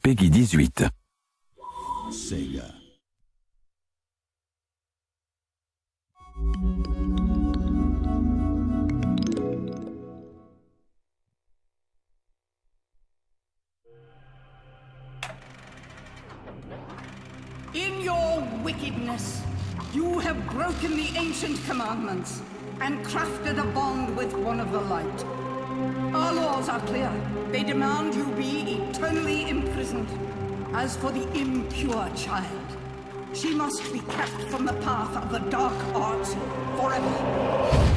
Peggy 18. Sega. In your wickedness, you have broken the ancient commandments and crafted a bond with one of the light. Our laws are clear. They demand you be eternally imprisoned. As for the impure child, she must be kept from the path of the dark arts forever.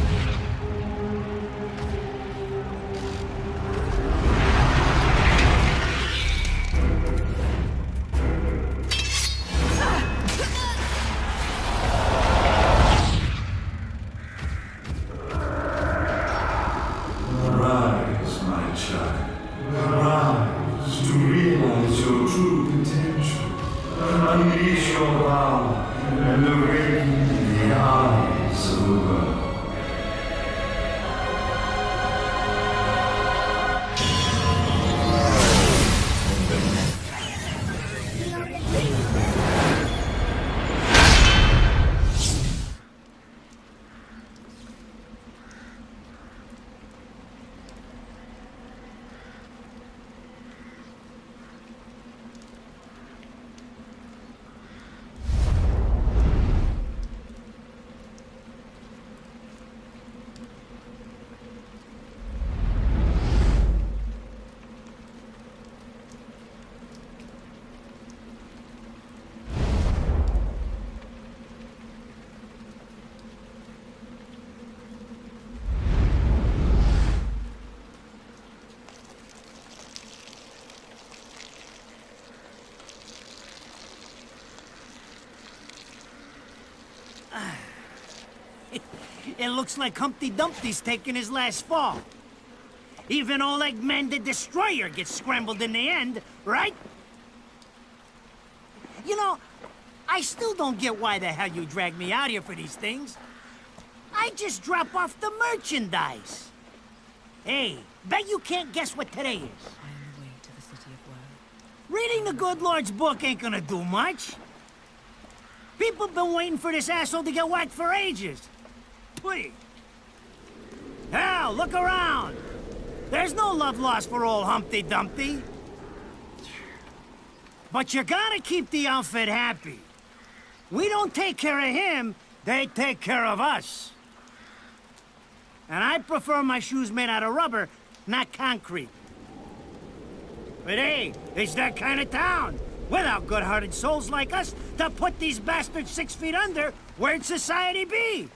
It looks like Humpty Dumpty's taking his last fall. Even old Eggman the Destroyer gets scrambled in the end, right? You know, I still don't get why the hell you dragged me out here for these things. I just drop off the merchandise. Hey, bet you can't guess what today is. I am the way to the city of woe. Reading the good Lord's book ain't gonna do much. People been waiting for this asshole to get whacked for ages. Please. Hell, look around. There's no love lost for old Humpty Dumpty. But you gotta keep the outfit happy. We don't take care of him, they take care of us. And I prefer my shoes made out of rubber, not concrete. But hey, it's that kind of town. Without good-hearted souls like us to put these bastards 6 feet under, where'd society be?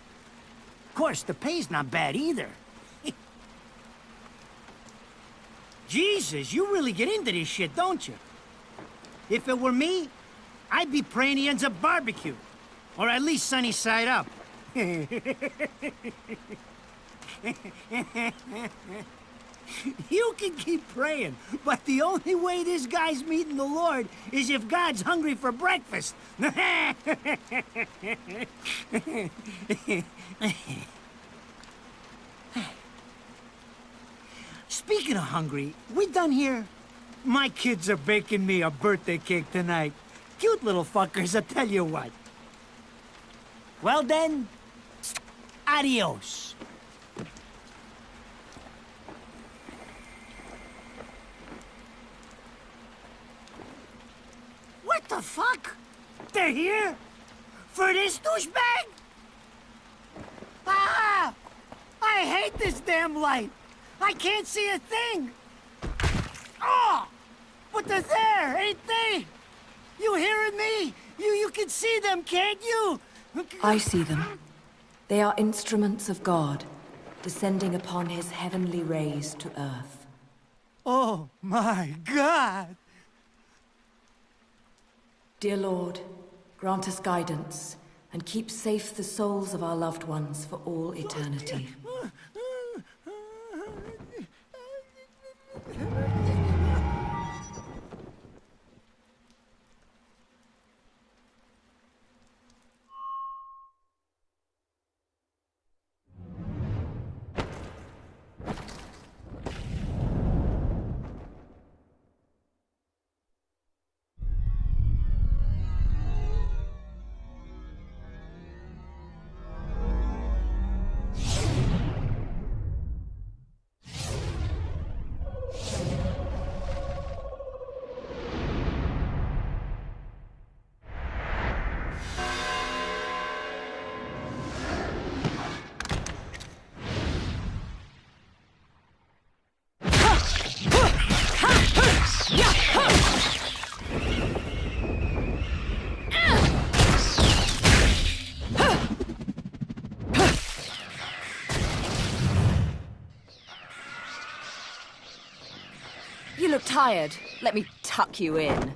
Of course, the pay's not bad either. Jesus, you really get into this shit, don't you? If it were me, I'd be praying he ends up barbecue. Or at least sunny side up. You can keep praying, but the only way this guy's meeting the Lord is if God's hungry for breakfast. Speaking of hungry, we done here? My kids are baking me a birthday cake tonight. Cute little fuckers, I tell you what. Well then, adios. What the fuck? They're here? For this douchebag? Ah! I hate this damn light. I can't see a thing. Oh! But they're there, ain't they? You hearing me? You can see them, can't you? I see them. They are instruments of God, descending upon his heavenly rays to earth. Oh my God! Dear Lord, grant us guidance and keep safe the souls of our loved ones for all eternity. tired. Let me tuck you in.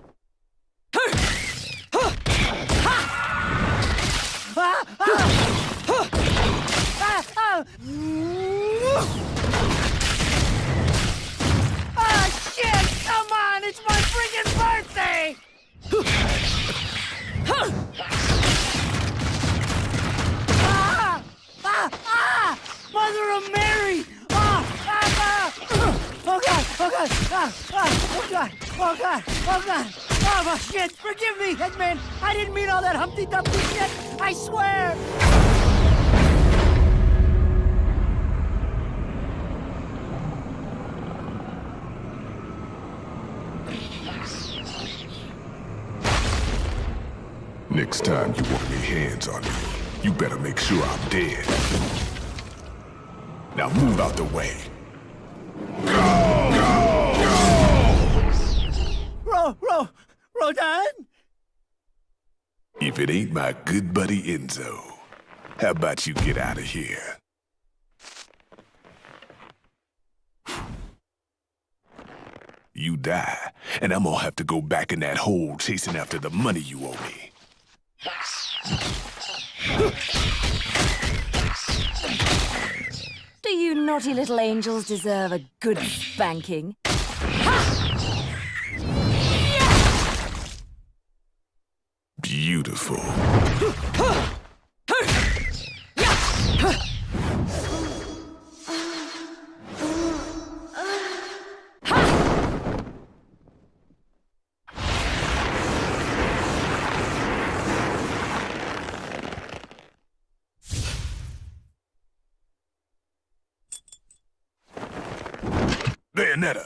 Ah, shit! Come on! It's my freaking birthday! Mother of Mary! Oh God! Oh God! Oh God! Oh God! Oh God! Oh shit! Forgive me, Headman! I didn't mean all that Humpty Dumpty shit! I swear! Next time you want to lay hands on me, you better make sure I'm dead. Now move out the way. Rodan? If it ain't my good buddy Enzo, how about you get out of here? You die, and I'm gonna have to go back in that hole chasing after the money you owe me. Do you naughty little angels deserve a good spanking? Beautiful. Bayonetta.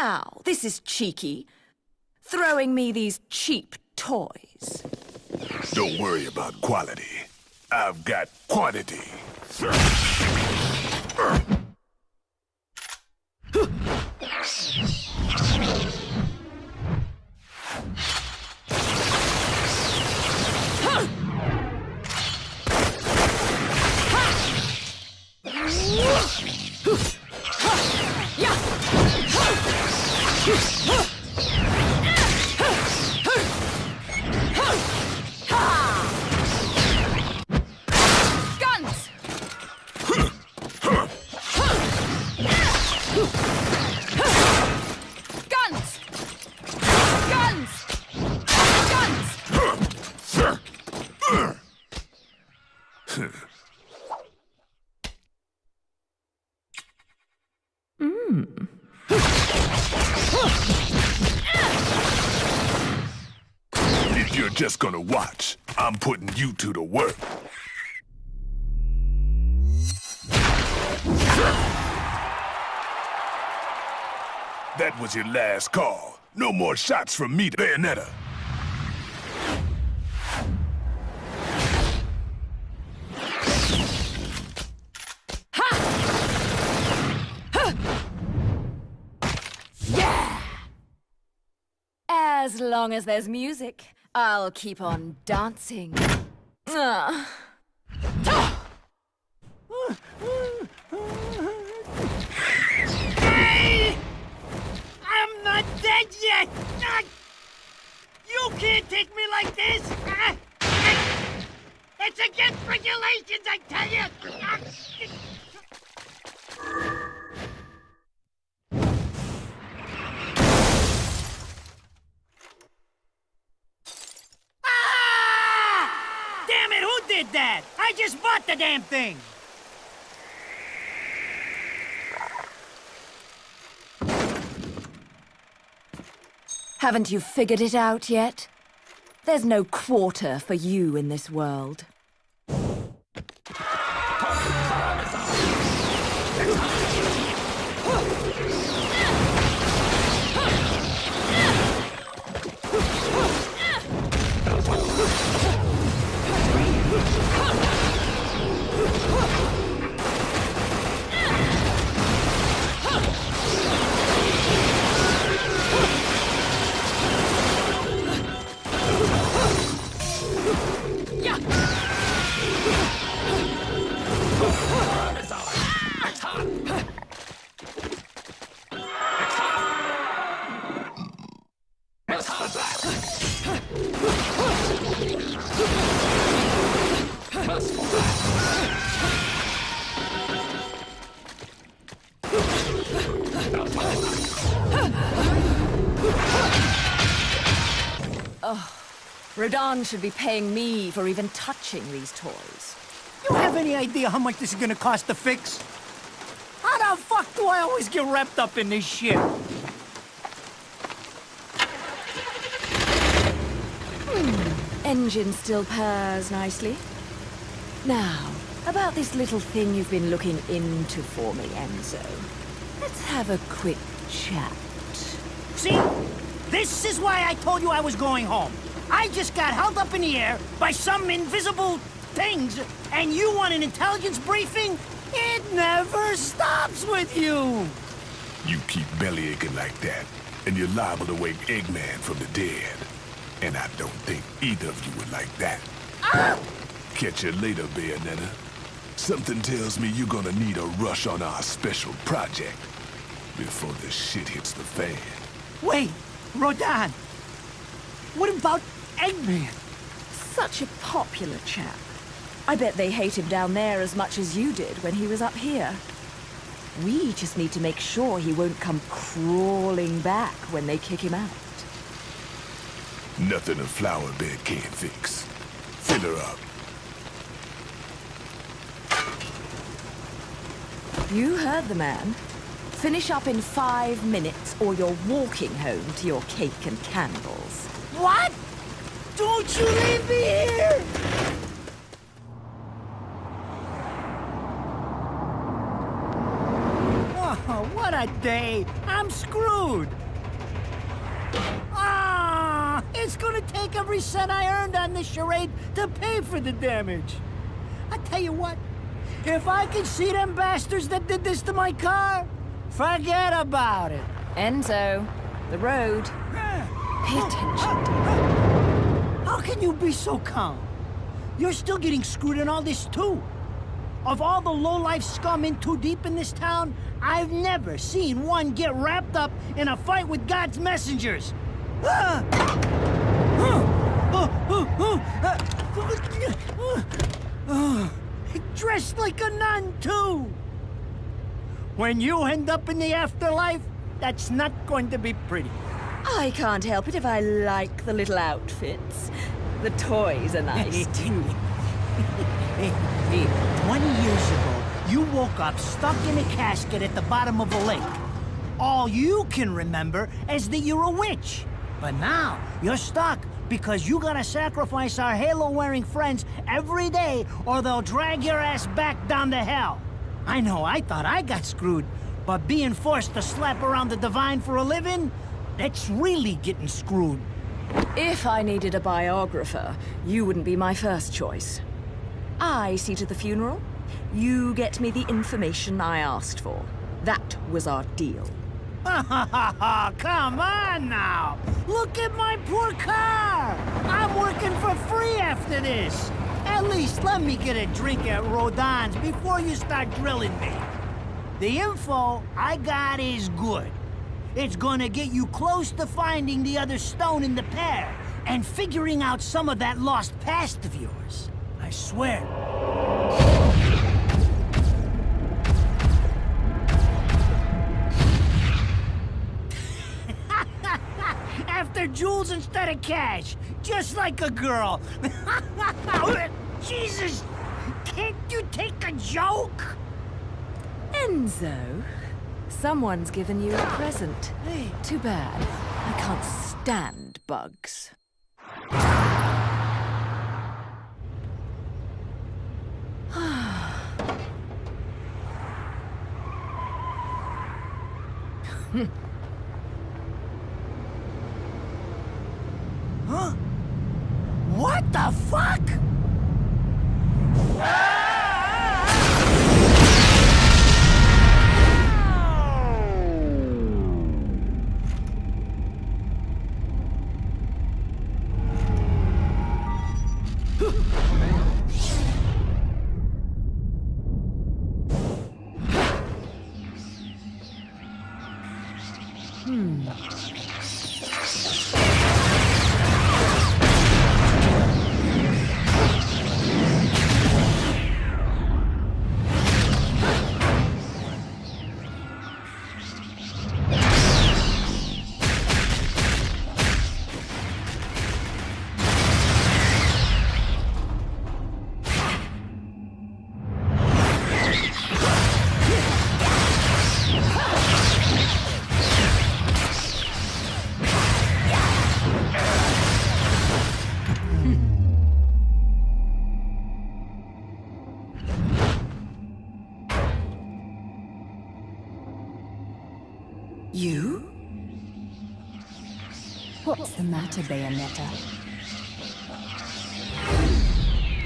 Now, this is cheeky. Throwing me these cheap toys. Don't worry about quality. I've got quantity. If you're just gonna watch, I'm putting you to the work. That was your last call. No more shots from me, Bayonetta. As long as there's music, I'll keep on dancing. Hey! I'm not dead yet! You can't take me like this! It's against regulations, I tell you! Damn it, who did that? I just bought the damn thing! Haven't you figured it out yet? There's no quarter for you in this world. Rodan should be paying me for even touching these toys. You have any idea how much this is gonna cost to fix? How the fuck do I always get wrapped up in this shit? Engine still purrs nicely. Now, about this little thing you've been looking into for me, Enzo. Let's have a quick chat. See? This is why I told you I was going home. I just got held up in the air by some invisible things, and you want an intelligence briefing? It never stops with you! You keep belly aching like that, and you're liable to wake Eggman from the dead. And I don't think either of you would like that. Ah! Catch you later, Bayonetta. Something tells me you're gonna need a rush on our special project before the shit hits the fan. Wait, Rodan. What about Eggman? Such a popular chap. I bet they hate him down there as much as you did when he was up here. We just need to make sure he won't come crawling back when they kick him out. Nothing a flower bed can't fix. Fill her up. You heard the man. Finish up in 5 minutes or you're walking home to your cake and candles. What? Don't you leave me here! Oh, what a day! I'm screwed! Ah! It's gonna take every cent I earned on this charade to pay for the damage. I tell you what, if I could see them bastards that did this to my car, forget about it. Enzo, the road. Pay attention. How can you be so calm? You're still getting screwed in all this too. Of all the low-life scum in too deep in this town, I've never seen one get wrapped up in a fight with God's messengers. Dressed like a nun, too. When you end up in the afterlife, that's not going to be pretty. I can't help it if I like the little outfits. The toys are nice, too. 20 years ago, you woke up stuck in a casket at the bottom of a lake. All you can remember is that you're a witch. But now, you're stuck because you gotta sacrifice our halo-wearing friends every day or they'll drag your ass back down to hell. I know, I thought I got screwed, but being forced to slap around the divine for a living, that's really getting screwed. If I needed a biographer, you wouldn't be my first choice. I see to the funeral. You get me the information I asked for. That was our deal. Come on now! Look at my poor car! I'm working for free after this! At least let me get a drink at Rodan's before you start drilling me. The info I got is good. It's gonna get you close to finding the other stone in the pair and figuring out some of that lost past of yours. I swear. After jewels instead of cash, just like a girl. Jesus, can't you take a joke? Enzo, someone's given you a present. Hey. Too bad. I can't stand bugs. Huh? What the fuck? What's the matter, Bayonetta?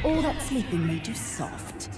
All that sleeping made you soft.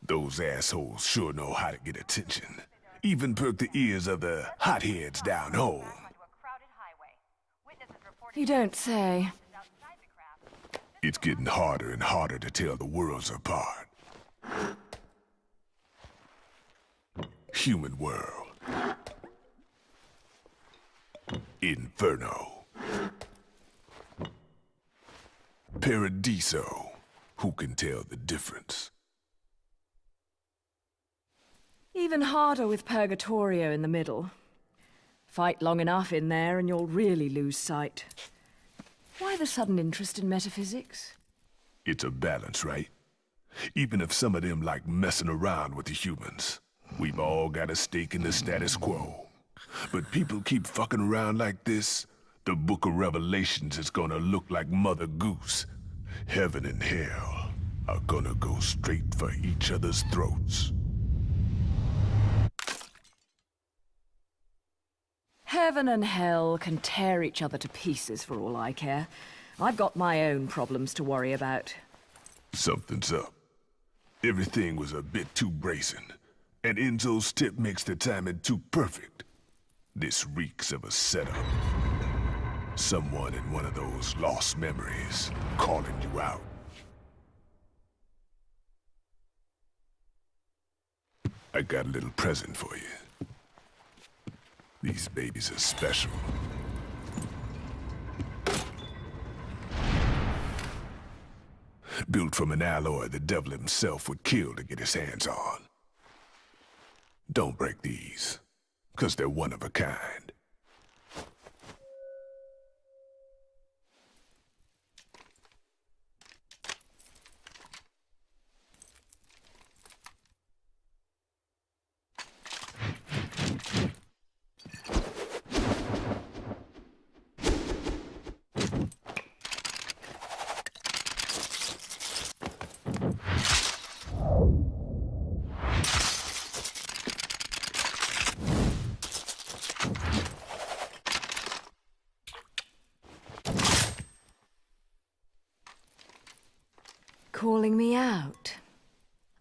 Those assholes sure know how to get attention. Even perk the ears of the hotheads down home. You don't say. It's getting harder and harder to tell the worlds apart. Human world. Inferno. Paradiso. Who can tell the difference? Even harder with Purgatorio in the middle. Fight long enough in there and you'll really lose sight. Why the sudden interest in metaphysics? It's a balance, right? Even if some of them like messing around with the humans. We've all got a stake in the status quo. But people keep fucking around like this, the Book of Revelations is gonna look like Mother Goose. Heaven and hell are gonna go straight for each other's throats. Heaven and hell can tear each other to pieces for all I care. I've got my own problems to worry about. Something's up. Everything was a bit too brazen, and Enzo's tip makes the timing too perfect. This reeks of a setup. Someone in one of those lost memories calling you out. I got a little present for you. These babies are special. Built from an alloy the devil himself would kill to get his hands on. Don't break these, 'cause they're one of a kind. Calling me out?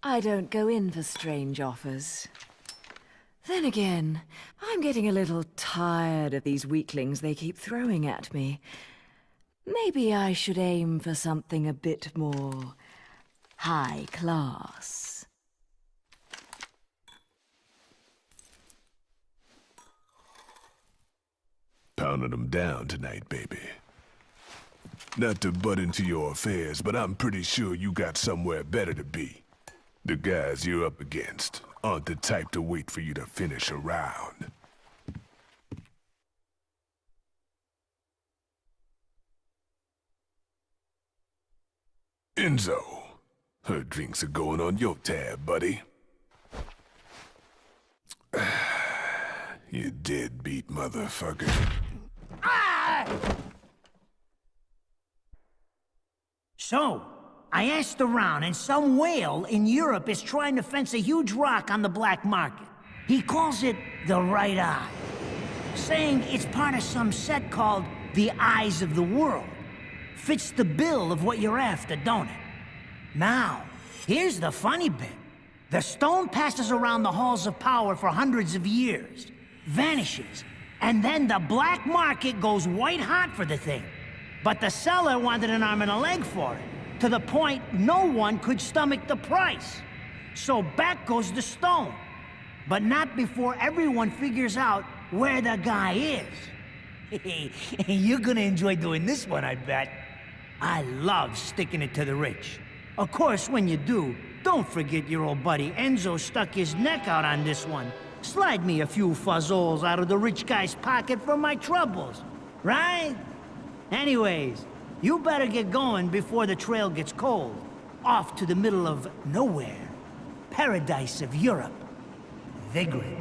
I don't go in for strange offers. Then again, I'm getting a little tired of these weaklings they keep throwing at me. Maybe I should aim for something a bit more high class. Pounding them down tonight, baby. Not to butt into your affairs, but I'm pretty sure you got somewhere better to be. The guys you're up against aren't the type to wait for you to finish a round. Enzo, her drinks are going on your tab, buddy. You deadbeat motherfucker. So, I asked around, and some whale in Europe is trying to fence a huge rock on the black market. He calls it the right eye, saying it's part of some set called the Eyes of the World. Fits the bill of what you're after, don't it? Now, here's the funny bit. The stone passes around the halls of power for hundreds of years, vanishes, and then the black market goes white hot for the thing. But the seller wanted an arm and a leg for it, to the point no one could stomach the price. So back goes the stone. But not before everyone figures out where the guy is. You're gonna enjoy doing this one, I bet. I love sticking it to the rich. Of course, when you do, don't forget your old buddy Enzo stuck his neck out on this one. Slide me a few fuzzoles out of the rich guy's pocket for my troubles, right? Anyways, you better get going before the trail gets cold. Off to the middle of nowhere. Paradise of Europe. Vigrid.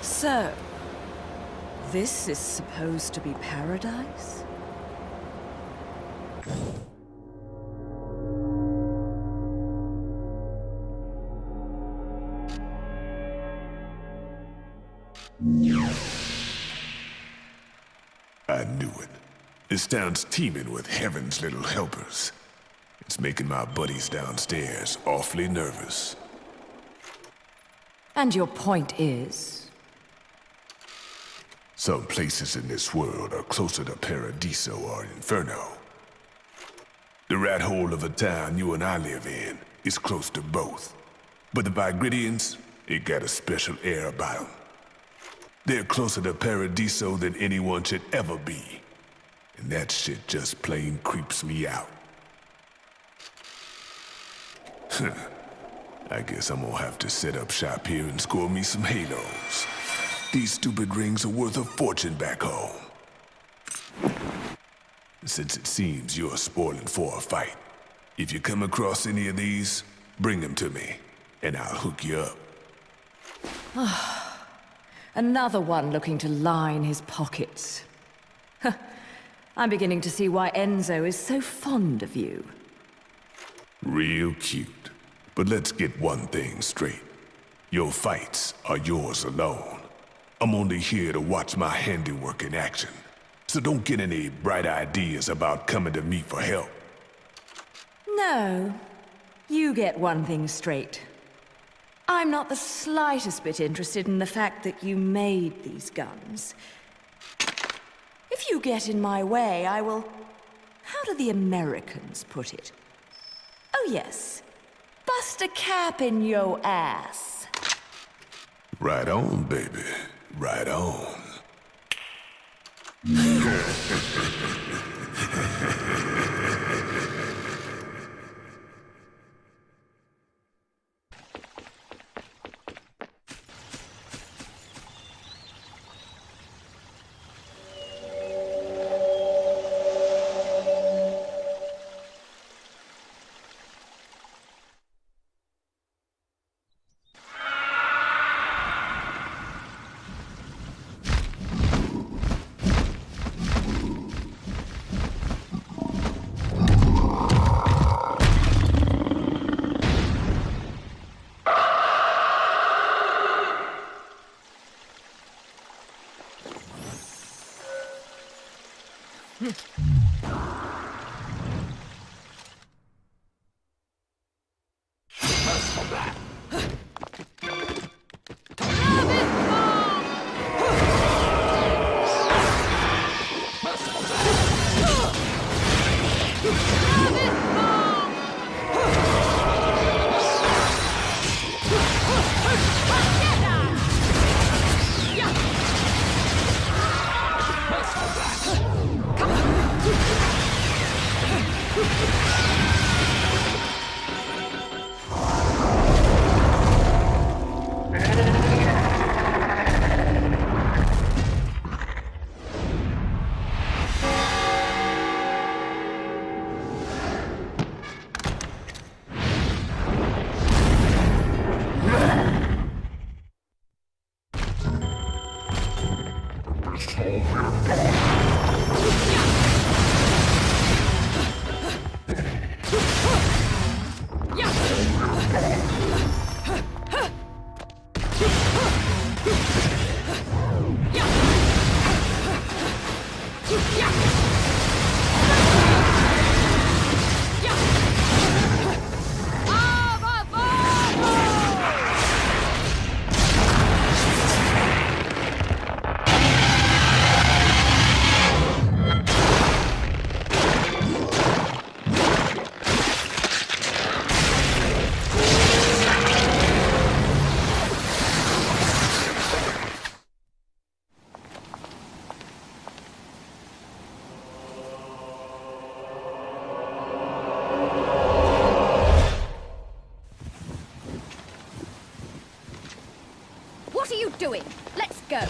So, this is supposed to be paradise? I knew it. This town's teeming with heaven's little helpers. It's making my buddies downstairs awfully nervous. And your point is? Some places in this world are closer to Paradiso or Inferno. The rat hole of a town you and I live in is close to both. But the Vigridians, it got a special air about them. They're closer to Paradiso than anyone should ever be. And that shit just plain creeps me out. I guess I'm gonna have to set up shop here and score me some halos. These stupid rings are worth a fortune back home. Since it seems you're spoiling for a fight, if you come across any of these, bring them to me, and I'll hook you up. Another one looking to line his pockets. I'm beginning to see why Enzo is so fond of you. Real cute. But let's get one thing straight. Your fights are yours alone. I'm only here to watch my handiwork in action. So don't get any bright ideas about coming to me for help. No. You get one thing straight. I'm not the slightest bit interested in the fact that you made these guns. If you get in my way, I will... How do the Americans put it? Oh yes. Bust a cap in yo ass. Right on, baby. Right on. What are you doing? Let's go.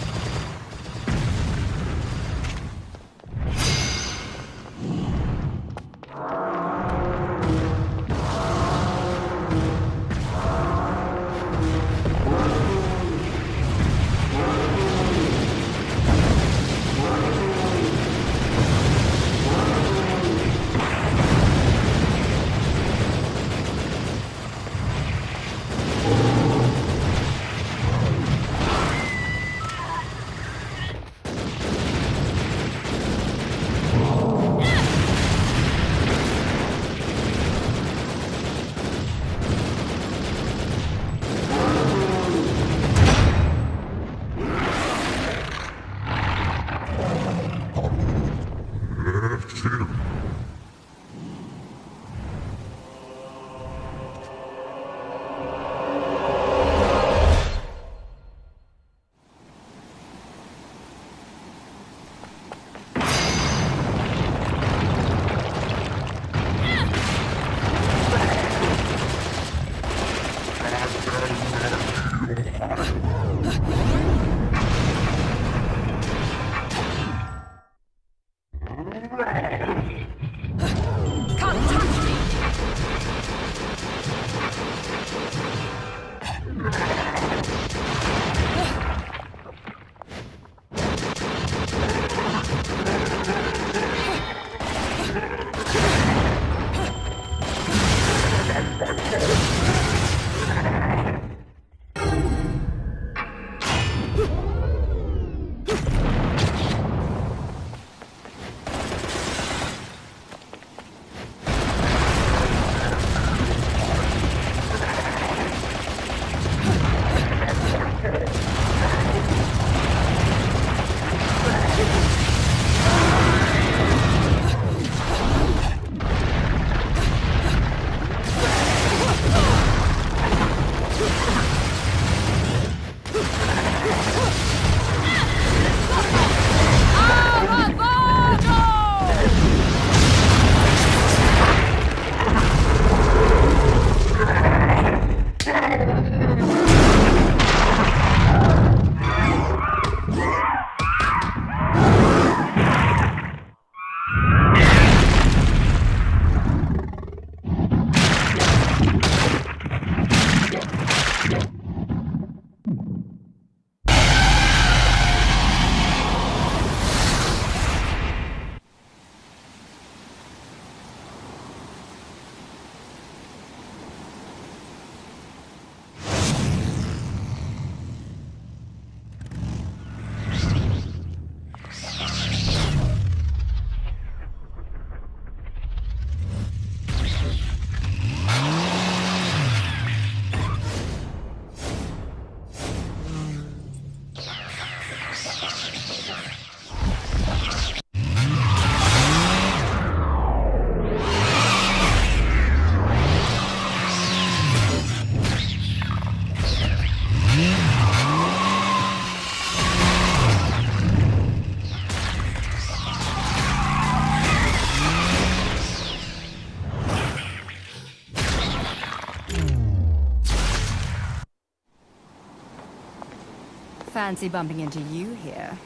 fancy bumping into you here.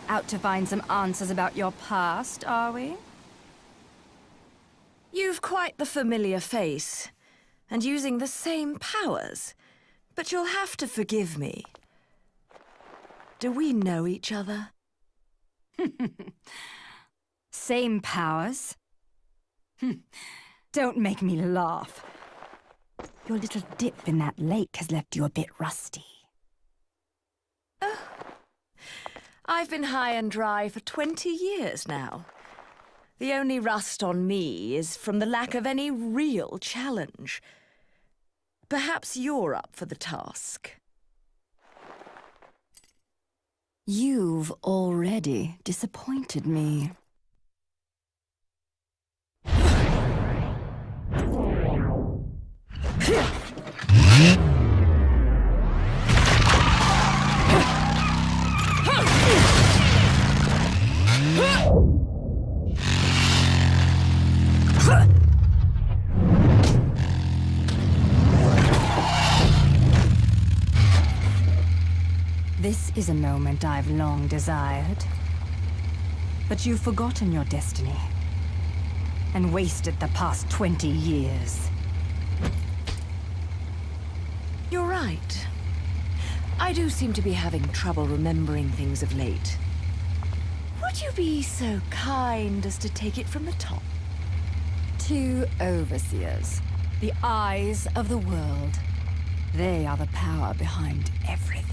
Out to find some answers about your past, are we? You've quite the familiar face, and using the same powers. But you'll have to forgive me. Do we know each other? Same powers? Don't make me laugh. Your little dip in that lake has left you a bit rusty. I've been high and dry for 20 years now. The only rust on me is from the lack of any real challenge. Perhaps you're up for the task. You've already disappointed me. This is a moment I've long desired. But you've forgotten your destiny and wasted the past 20 years. You're right. I do seem to be having trouble remembering things of late. Would you be so kind as to take it from the top? 2 overseers, the eyes of the world. They are the power behind everything.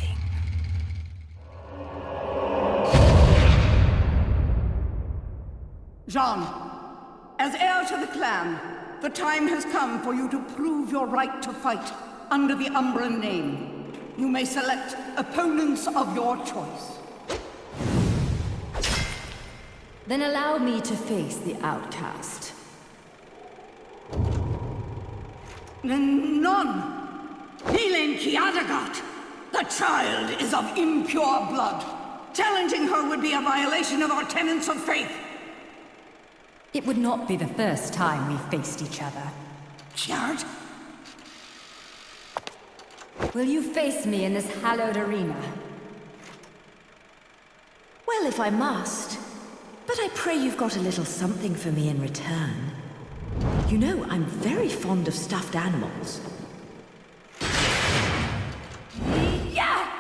Jean, as heir to the clan, the time has come for you to prove your right to fight under the Umbran name. You may select opponents of your choice. Then allow me to face the outcast. None. Helen Kiadagat. The child is of impure blood. Challenging her would be a violation of our tenets of faith. It would not be the first time we faced each other. Kiard? Will you face me in this hallowed arena? Well, if I must. But I pray you've got a little something for me in return. You know, I'm very fond of stuffed animals. Yeah!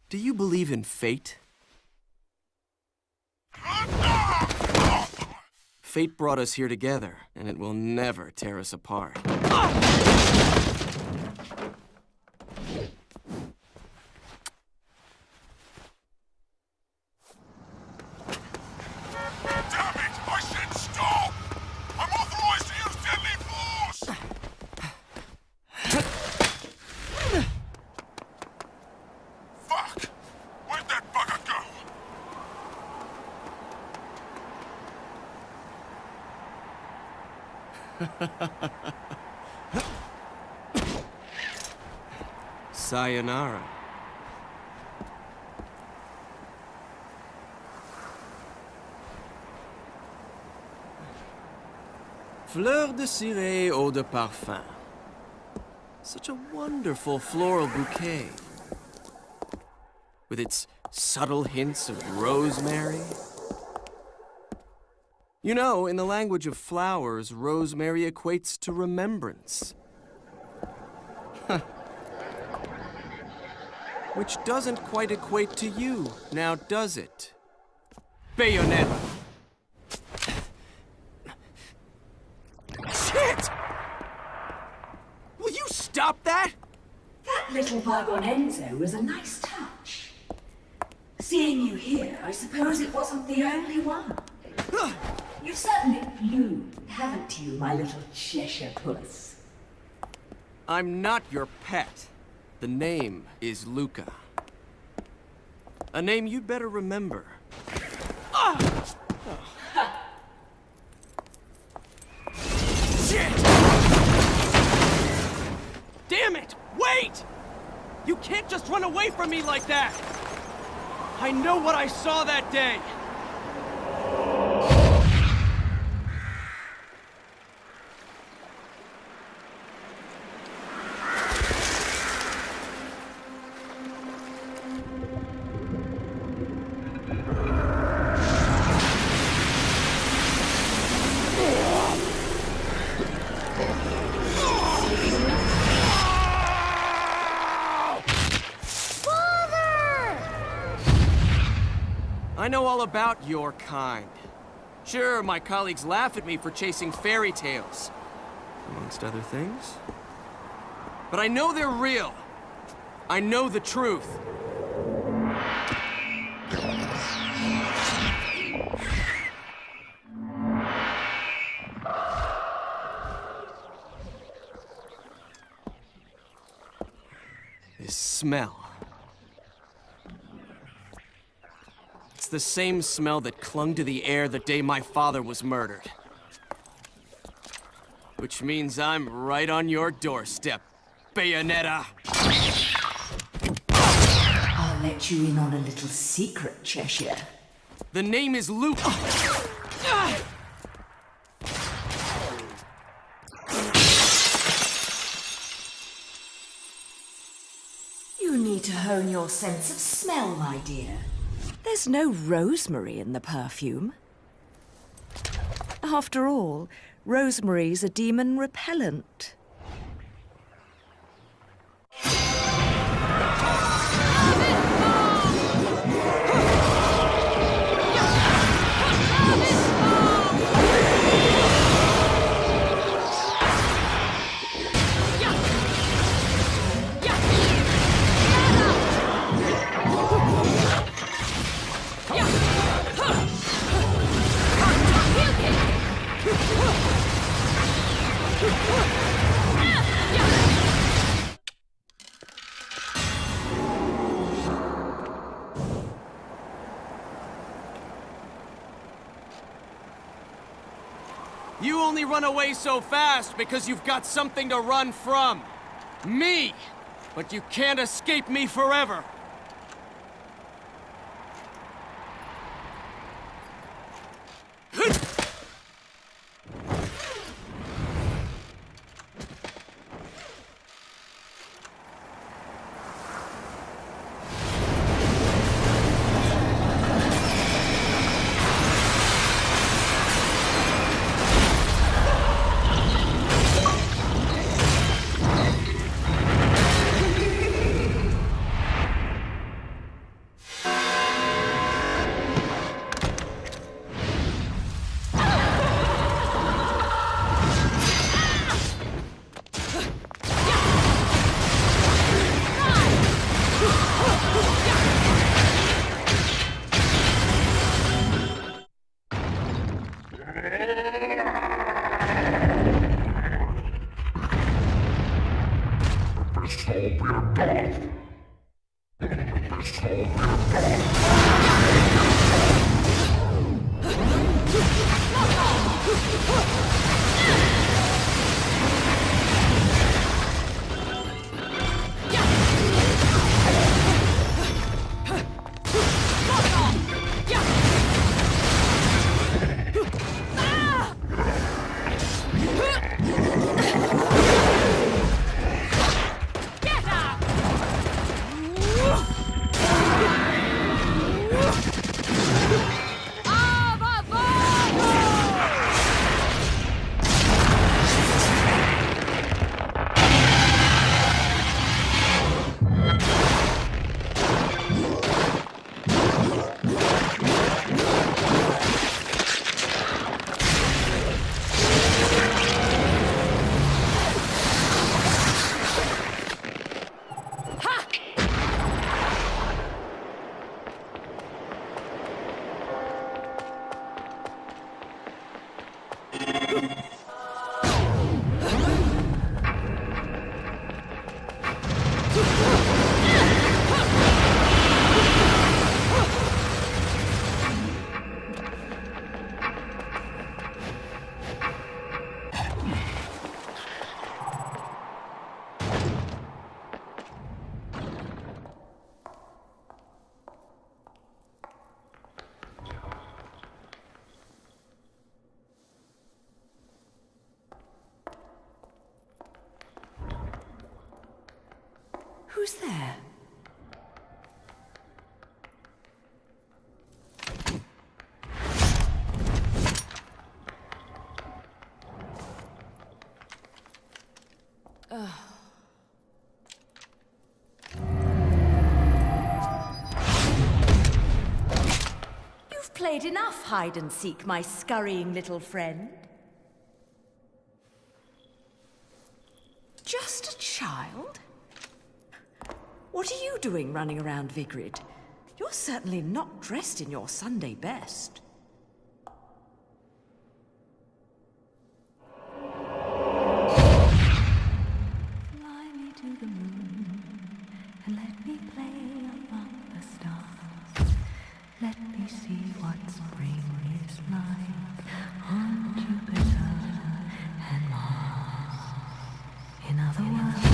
Do you believe in fate? Fate brought us here together, and it will never tear us apart. Sayonara. Fleur de ciré, eau de parfum. Such a wonderful floral bouquet. With its subtle hints of rosemary. You know, in the language of flowers, rosemary equates to remembrance. Which doesn't quite equate to you, now does it? Bayonetta. Shit! Will you stop that? That little vagonenzo was a nice touch. Seeing you here, I suppose it wasn't the only one. You've certainly bloomed, haven't you, my little Cheshire puss? I'm not your pet. The name is Luca. A name you'd better remember. Shit! Damn it! Wait! You can't just run away from me like that! I know what I saw that day! I know all about your kind. Sure, my colleagues laugh at me for chasing fairy tales, amongst other things. But I know they're real. I know the truth. This smell. The same smell that clung to the air the day my father was murdered. Which means I'm right on your doorstep, Bayonetta. I'll let you in on a little secret, Cheshire. The name is Luke. You need to hone your sense of smell, my dear. There's no rosemary in the perfume. After all, rosemary's a demon repellent. You only run away so fast because you've got something to run from. Me! But you can't escape me forever. Who's there? You've played enough hide and seek, my scurrying little friend. Just a child? What are you doing running around Vigrid? You're certainly not dressed in your Sunday best. Fly me to the moon and let me play among the stars. Let me see what spring is like on Jupiter and Mars. In other words,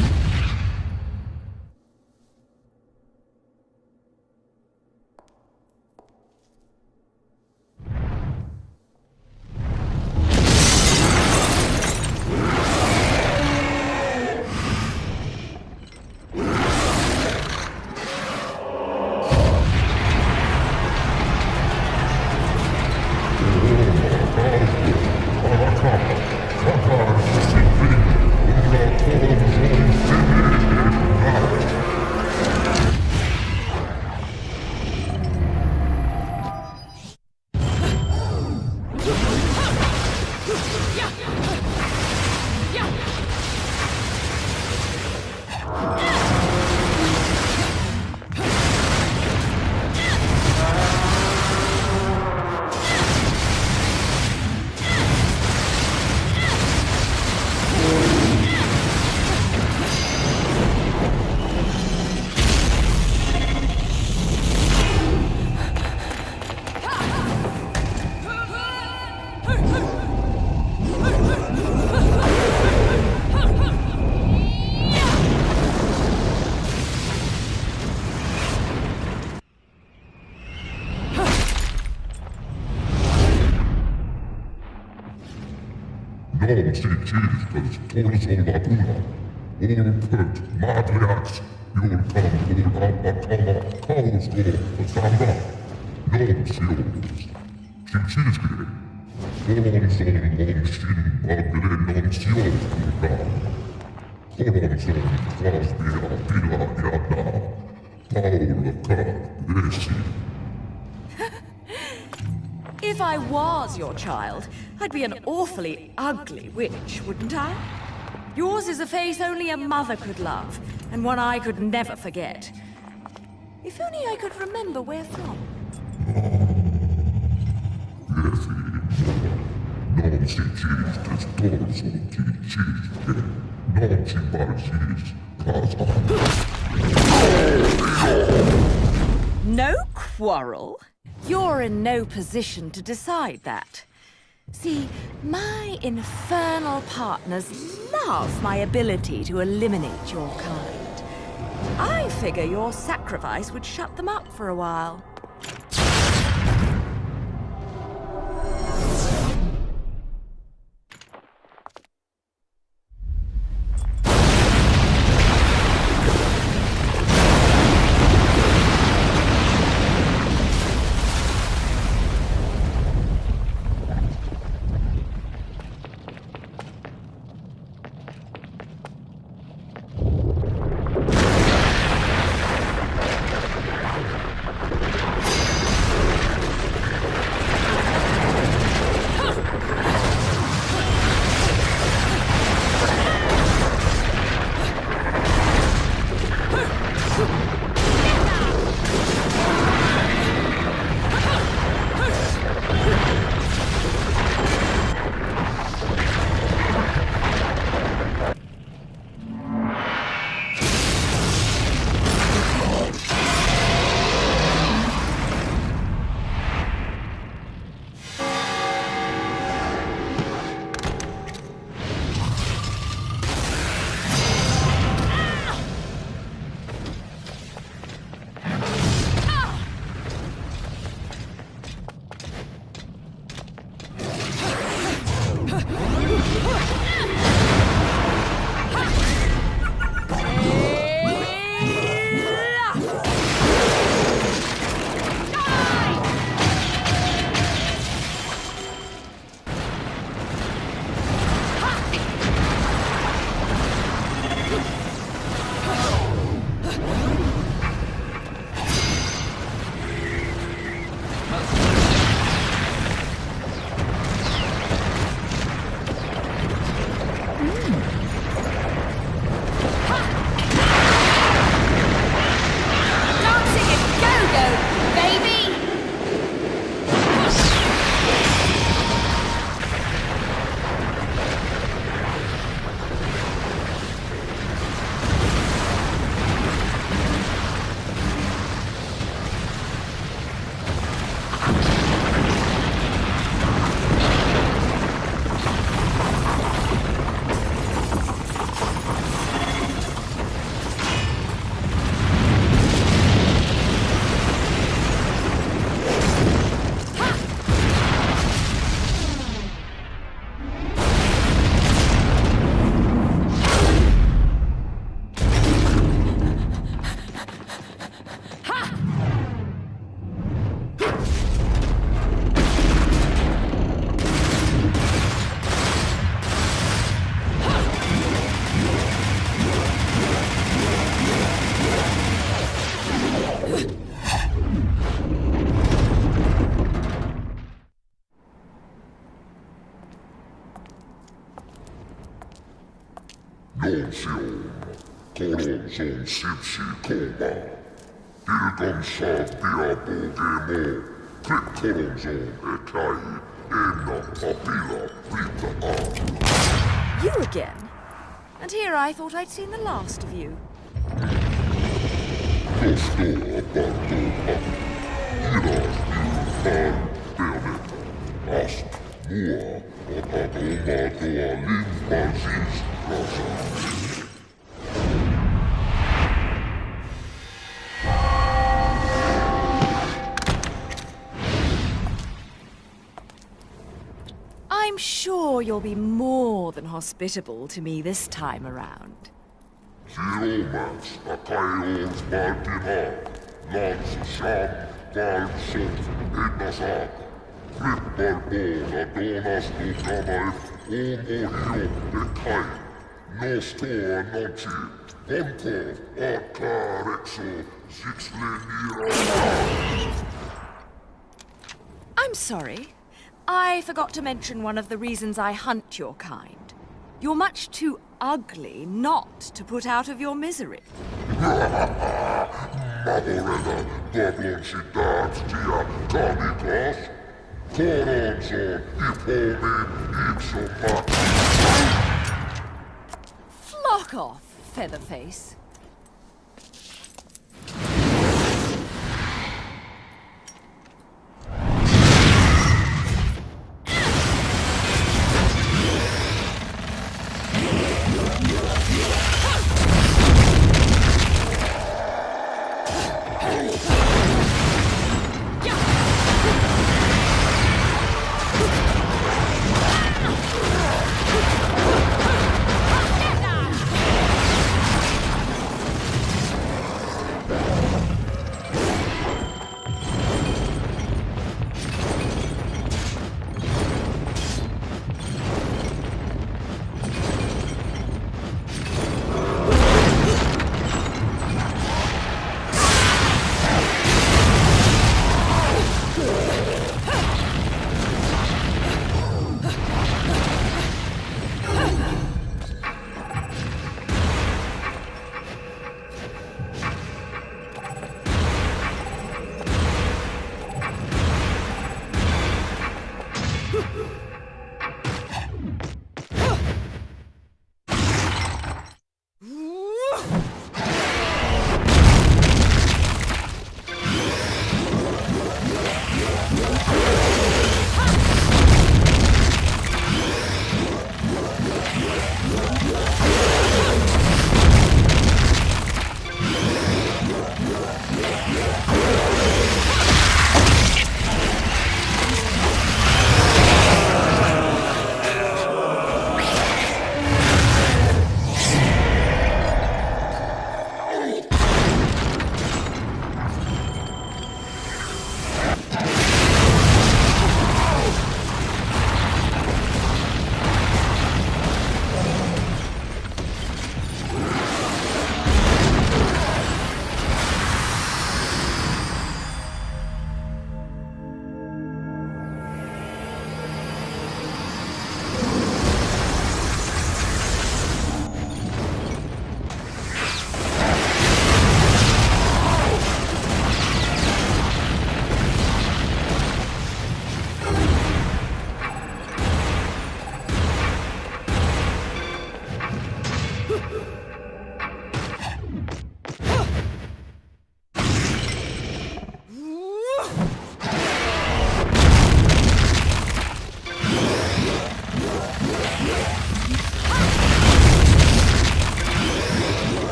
Non, si circus, torso la cuna. All put, matriarchs, you'll come, all abacama, chaos go, samba. Non, sios. Si circus. Colon son, non sin, bagre, non sios, turca. Colon son, quasbia, pila, iada. Paula, car, greci. If I was your child, I'd be an awfully ugly witch, wouldn't I? Yours is a face only a mother could love, and one I could never forget. If only I could remember where from. Non si cistes, torso ti cisque. Non si parcis, casa. No quarrel? You're in no position to decide that. See, my infernal partners love my ability to eliminate your kind. I figure your sacrifice would shut them up for a while. Nonsion, coronson sipsi koma. Ilgonsad diabogemo, klick coronson ekai, enna papilla brita a. You again? And here I thought I'd seen the last of you. Nosto abarto a. Iras fan Bayonetta. Ast mua otagoma doa ligne rasa. I'm sure you'll be more than hospitable to me this time around. Romance, Akaeons Martina, Lans Sham, Valsum, Ednasad, Flipparbona, Donas Nukamae, Omohio, Ekai, Nostoa Nochi, Bonko, Akarexo, Sixlenira. I'm sorry. I forgot to mention one of the reasons I hunt your kind. You're much too ugly not to put out of your misery. Maborena, Gobloncidad, Dia, Caniclas, Coronzon, Ipomi, Ipsoma. Flock off, Featherface.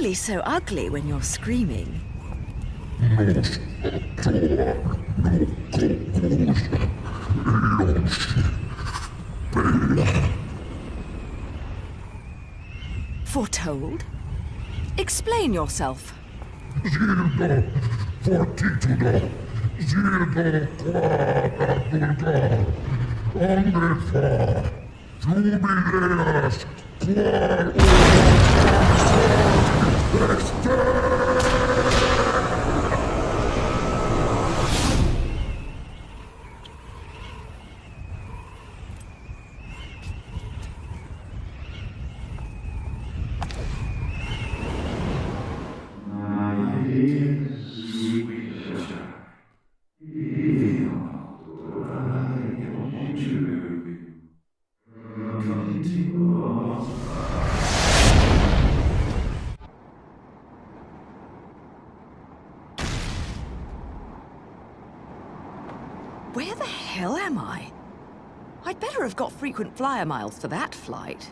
really so ugly when you're screaming. Foretold? Explain yourself. Where the hell am I? I'd better have got frequent flyer miles for that flight.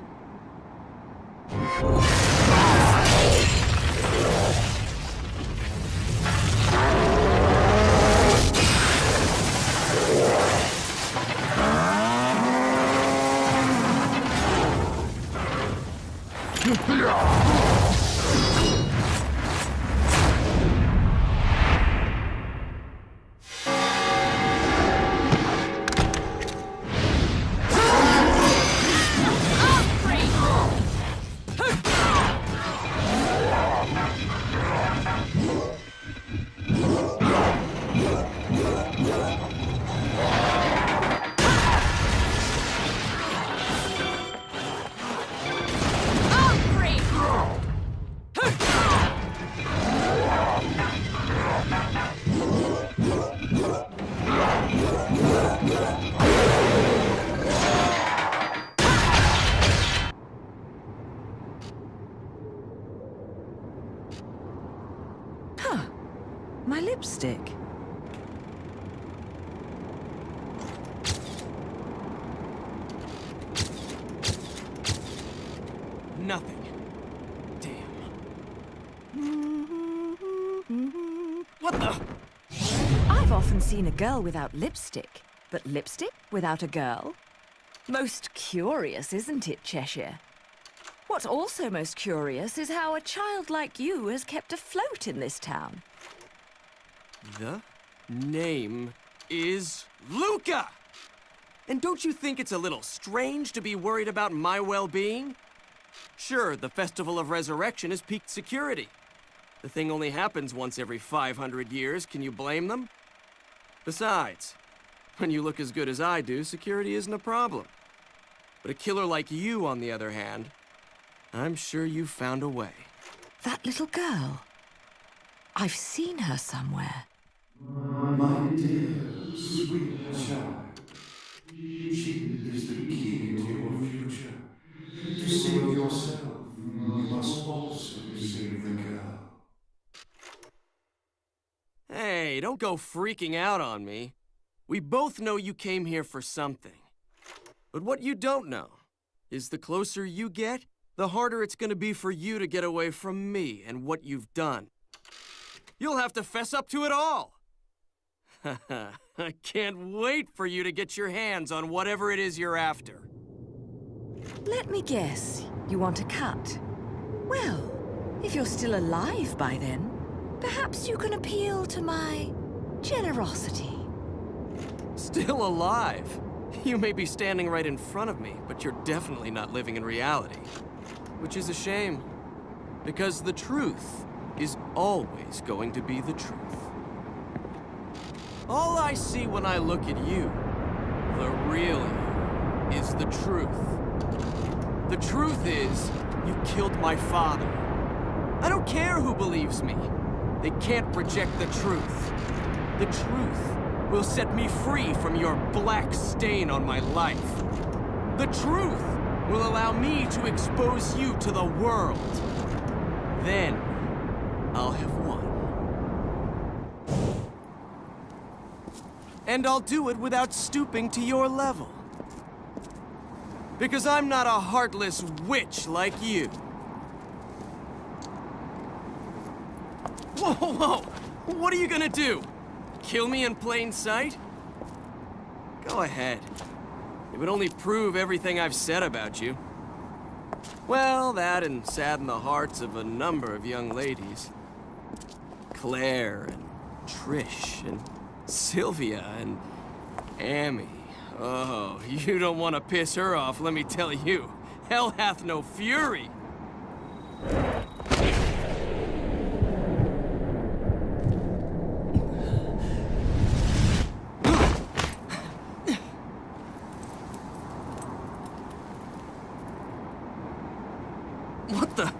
My lipstick. Nothing. Damn. What the? I've often seen a girl without lipstick, but lipstick without a girl? Most curious, isn't it, Cheshire? What's also most curious is how a child like you has kept afloat in this town. The name is Luca! And don't you think it's a little strange to be worried about my well-being? Sure, the Festival of Resurrection is peaked security. The thing only happens once every 500 years. Can you blame them? Besides, when you look as good as I do, security isn't a problem. But a killer like you, on the other hand, I'm sure you found a way. That little girl. I've seen her somewhere. My dear, sweet child, she is the key to your future. To save yourself, you must also save the girl. Hey, don't go freaking out on me. We both know you came here for something. But what you don't know is the closer you get, the harder it's gonna be for you to get away from me and what you've done. You'll have to fess up to it all. I can't wait for you to get your hands on whatever it is you're after. Let me guess, you want a cut? Well, if you're still alive by then, perhaps you can appeal to my generosity. Still alive? You may be standing right in front of me, but you're definitely not living in reality. Which is a shame, because the truth is always going to be the truth. All I see when I look at you, the real you, is the truth. The truth is, you killed my father. I don't care who believes me. They can't reject the truth. The truth will set me free from your black stain on my life. The truth will allow me to expose you to the world. Then, I'll have won. And I'll do it without stooping to your level. Because I'm not a heartless witch like you. Whoa, whoa! What are you gonna do? Kill me in plain sight? Go ahead. It would only prove everything I've said about you. Well, that and sadden the hearts of a number of young ladies. Claire and Trish and Sylvia and Amy. Oh, you don't want to piss her off, let me tell you. Hell hath no fury. What the?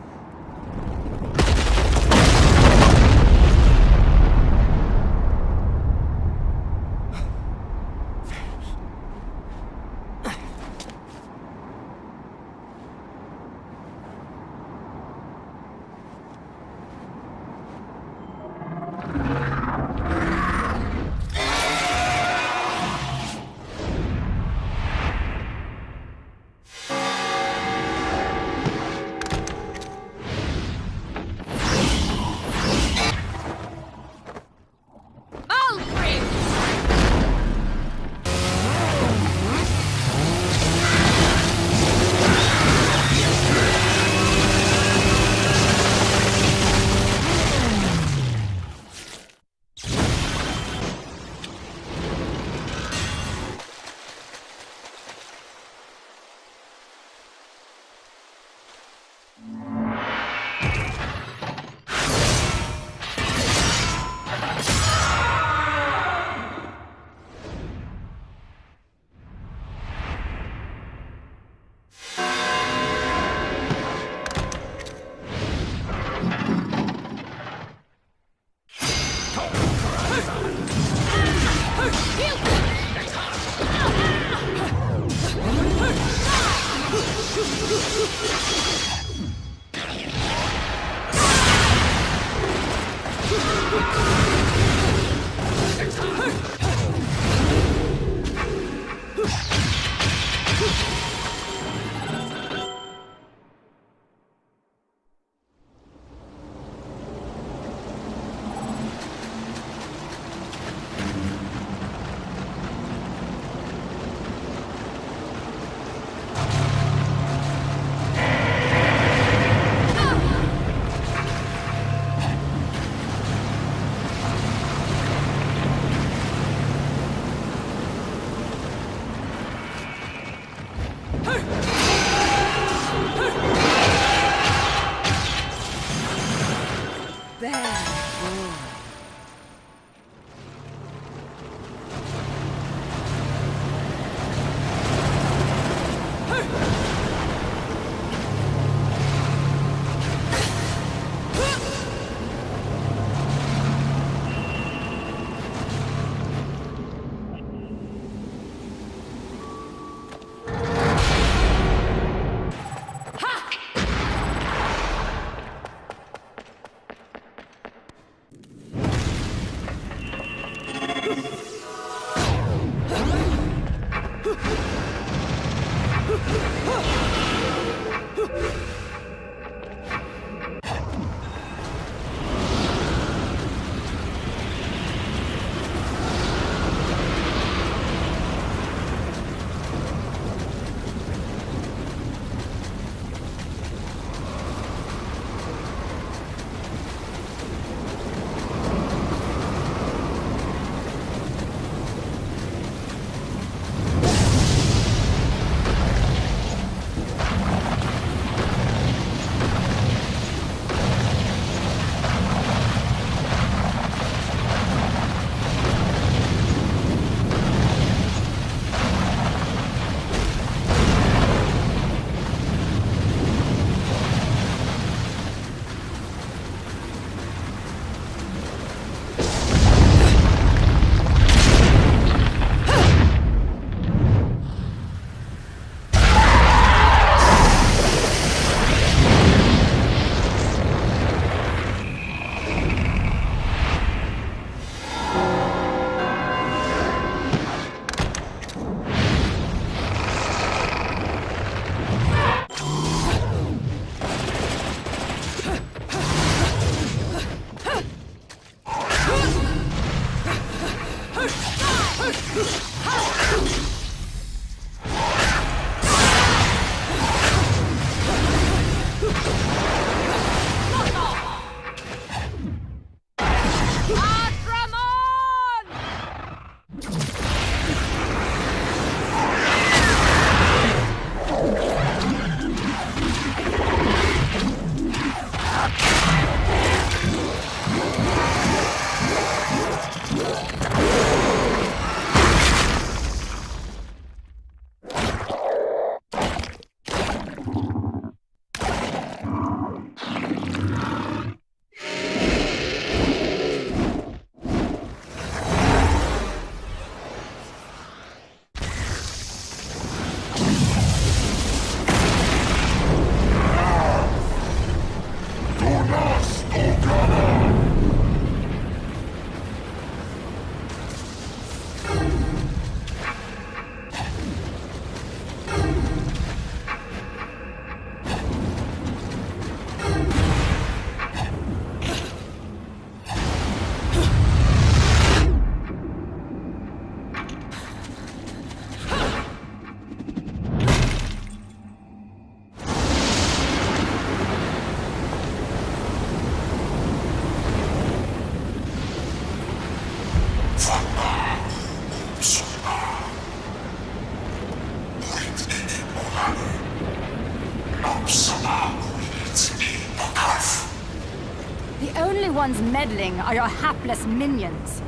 only ones meddling are your hapless minions.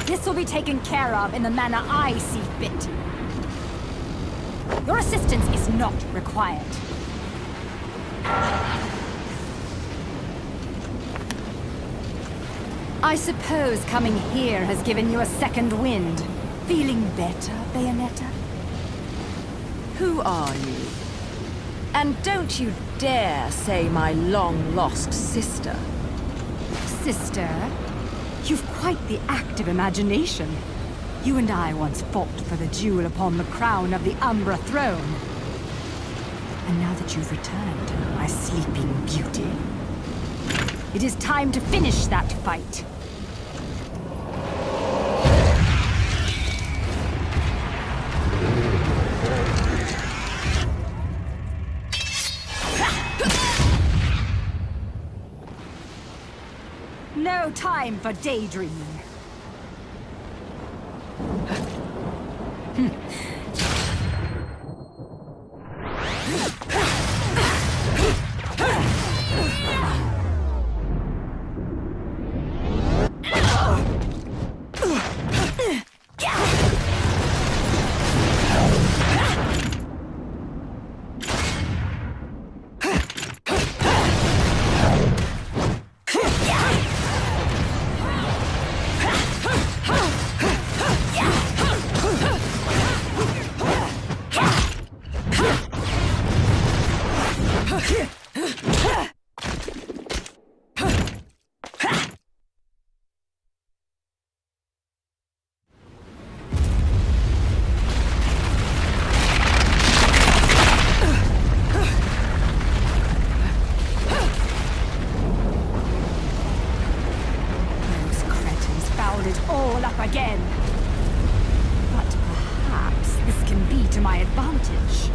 This will be taken care of in the manner I see fit. Your assistance is not required. I suppose coming here has given you a second wind. Feeling better, Bayonetta? Who are you? And don't you dare say my long-lost sister. Sister? You've quite the active imagination. You and I once fought for the jewel upon the crown of the Umbra throne. And now that you've returned, my sleeping beauty, it is time to finish that fight. No time for daydreaming. Again. But perhaps this can be to my advantage.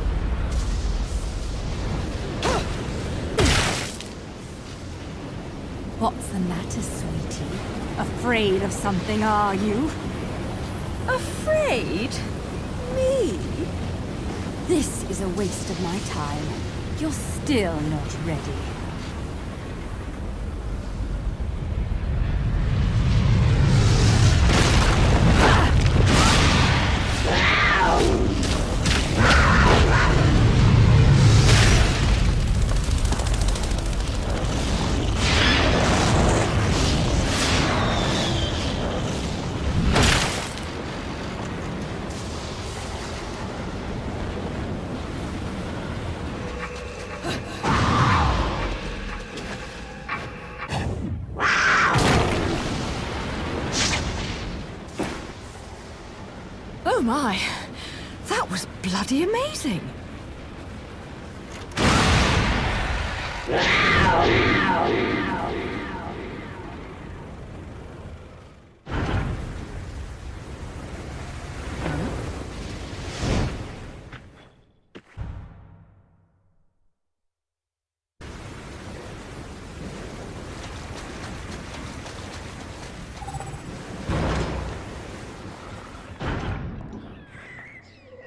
What's the matter, sweetie? Afraid of something, are you? Afraid? Me? This is a waste of my time. You're still not ready. Oh my, that was bloody amazing.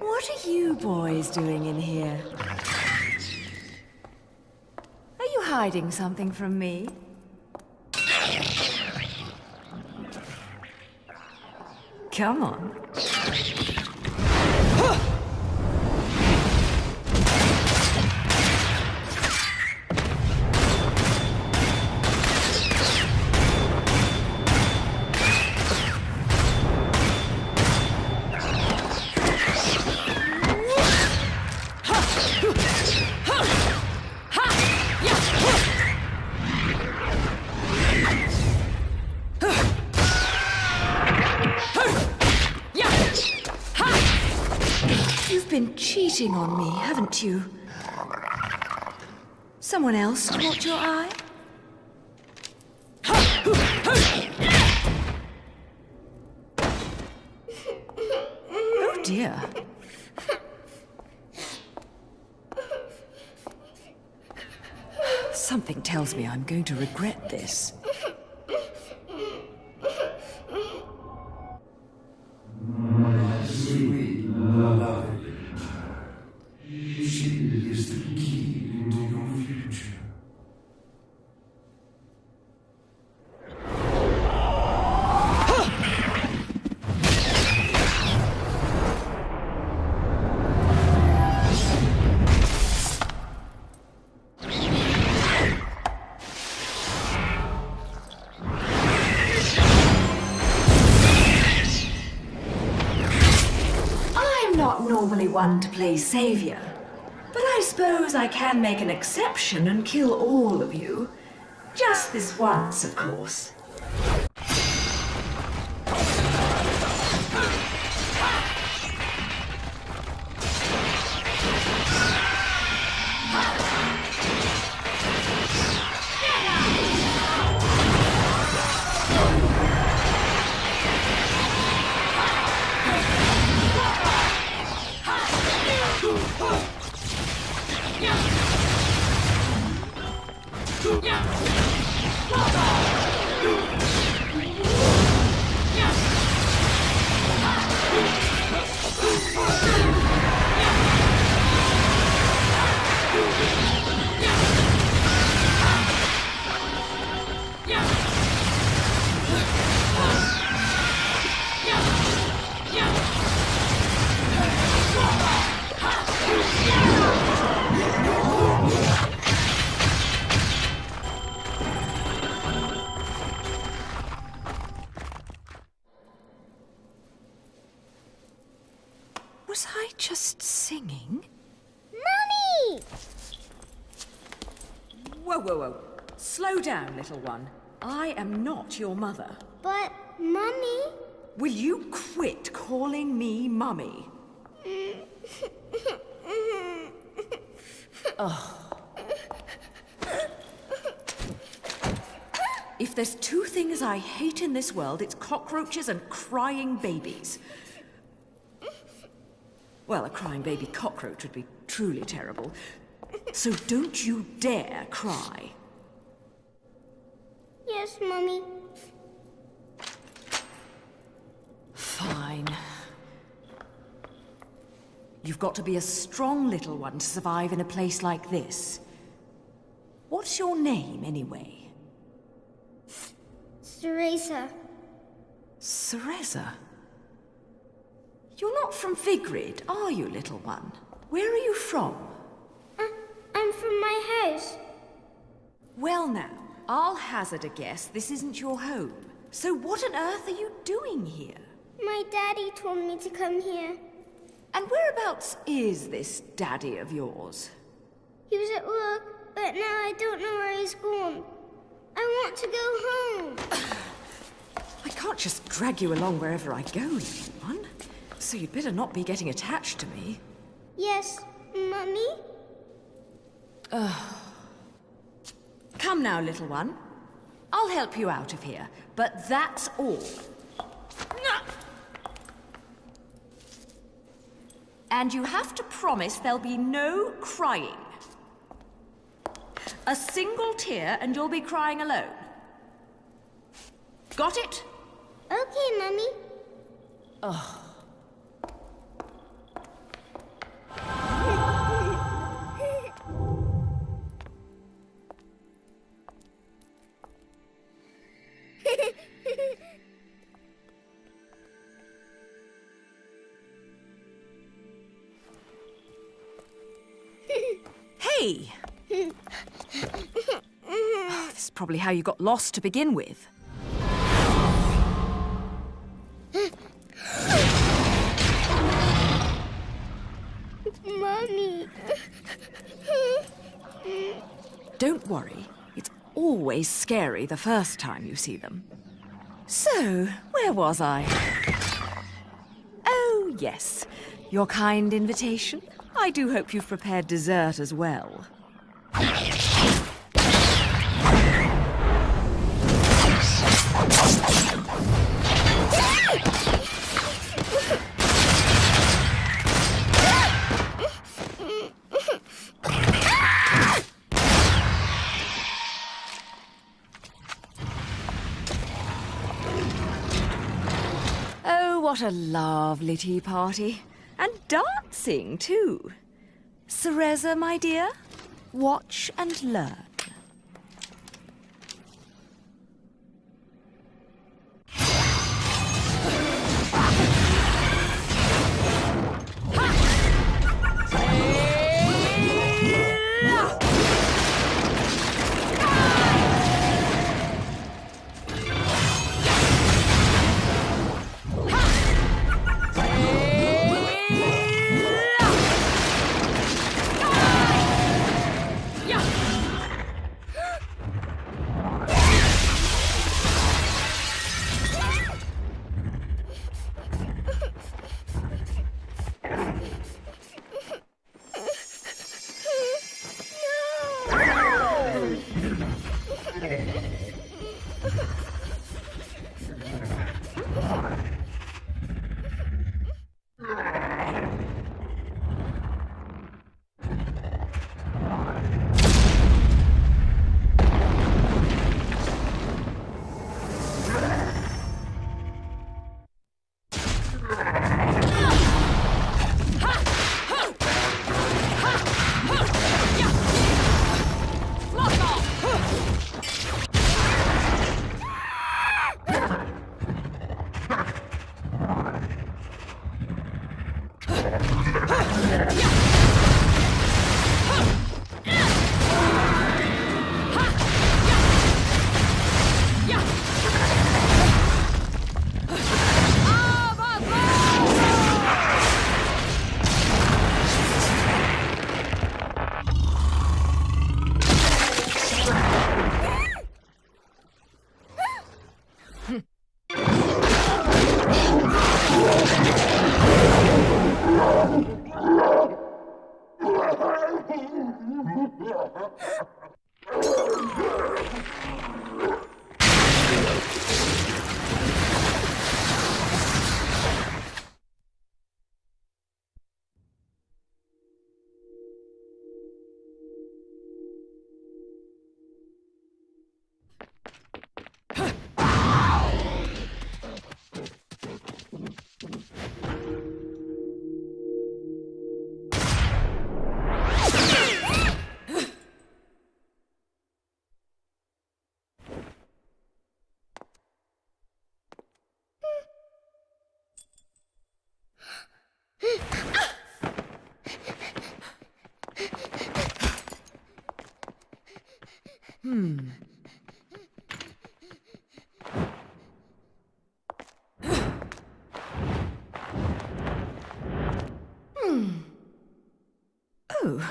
What are you boys doing in here? Are you hiding something from me? Come on. Been cheating on me, haven't you? Someone else caught your eye? Oh dear. Something tells me I'm going to regret this. Sweet, lovely. She is the key to your future. normally one to play savior. But I suppose I can make an exception and kill all of you. Just this once, of course. Was I just singing? Mummy! Whoa, whoa, whoa. Slow down, little one. I am not your mother. But, Mummy... Will you quit calling me Mummy? Oh. If there's two things I hate in this world, it's cockroaches and crying babies. Well, a crying baby cockroach would be truly terrible. So don't you dare cry. Yes, Mummy. Fine. You've got to be a strong little one to survive in a place like this. What's your name, anyway? Teresa. Cereza? You're not from Vigrid, are you, little one? Where are you from? I'm from my house. Well now, I'll hazard a guess this isn't your home. So what on earth are you doing here? My daddy told me to come here. And whereabouts is this daddy of yours? He was at work, but now I don't know where he's gone. I want to go home. I can't just drag you along wherever I go, little one. So you'd better not be getting attached to me. Yes, Mummy? Come now, little one. I'll help you out of here, but that's all. And you have to promise there'll be no crying. A single tear and you'll be crying alone. Got it? Okay, Mummy. Oh. Hey! Oh, this is probably how you got lost to begin with. Mommy. Don't worry. It's always scary the first time you see them. So, where was I? Oh, yes. Your kind invitation. I do hope you've prepared dessert as well. Oh, what a lovely tea party. And dancing, too. Cereza, my dear, watch and learn. Oh.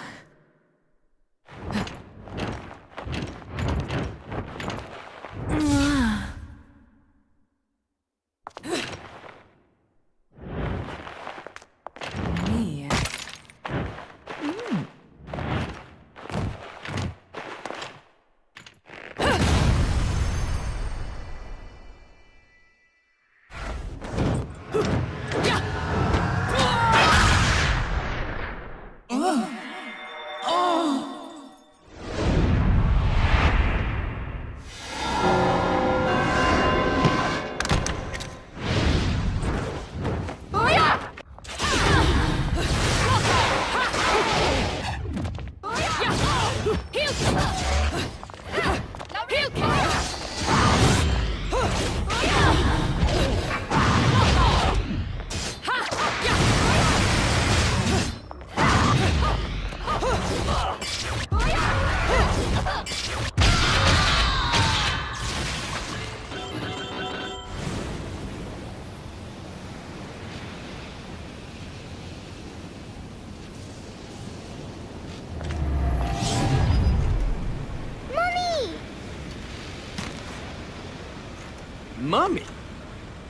Mummy?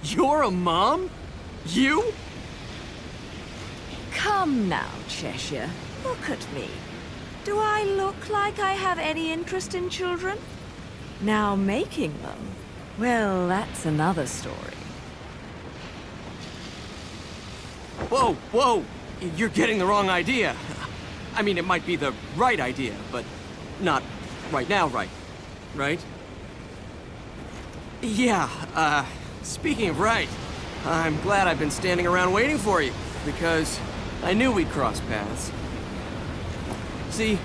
You're a mom? You? Come now, Cheshire. Look at me. Do I look like I have any interest in children? Now making them, well, that's another story. Whoa, whoa! You're getting the wrong idea. I mean, it might be the right idea, but not right now right? Yeah, speaking of right, I'm glad I've been standing around waiting for you, because I knew we'd cross paths. See,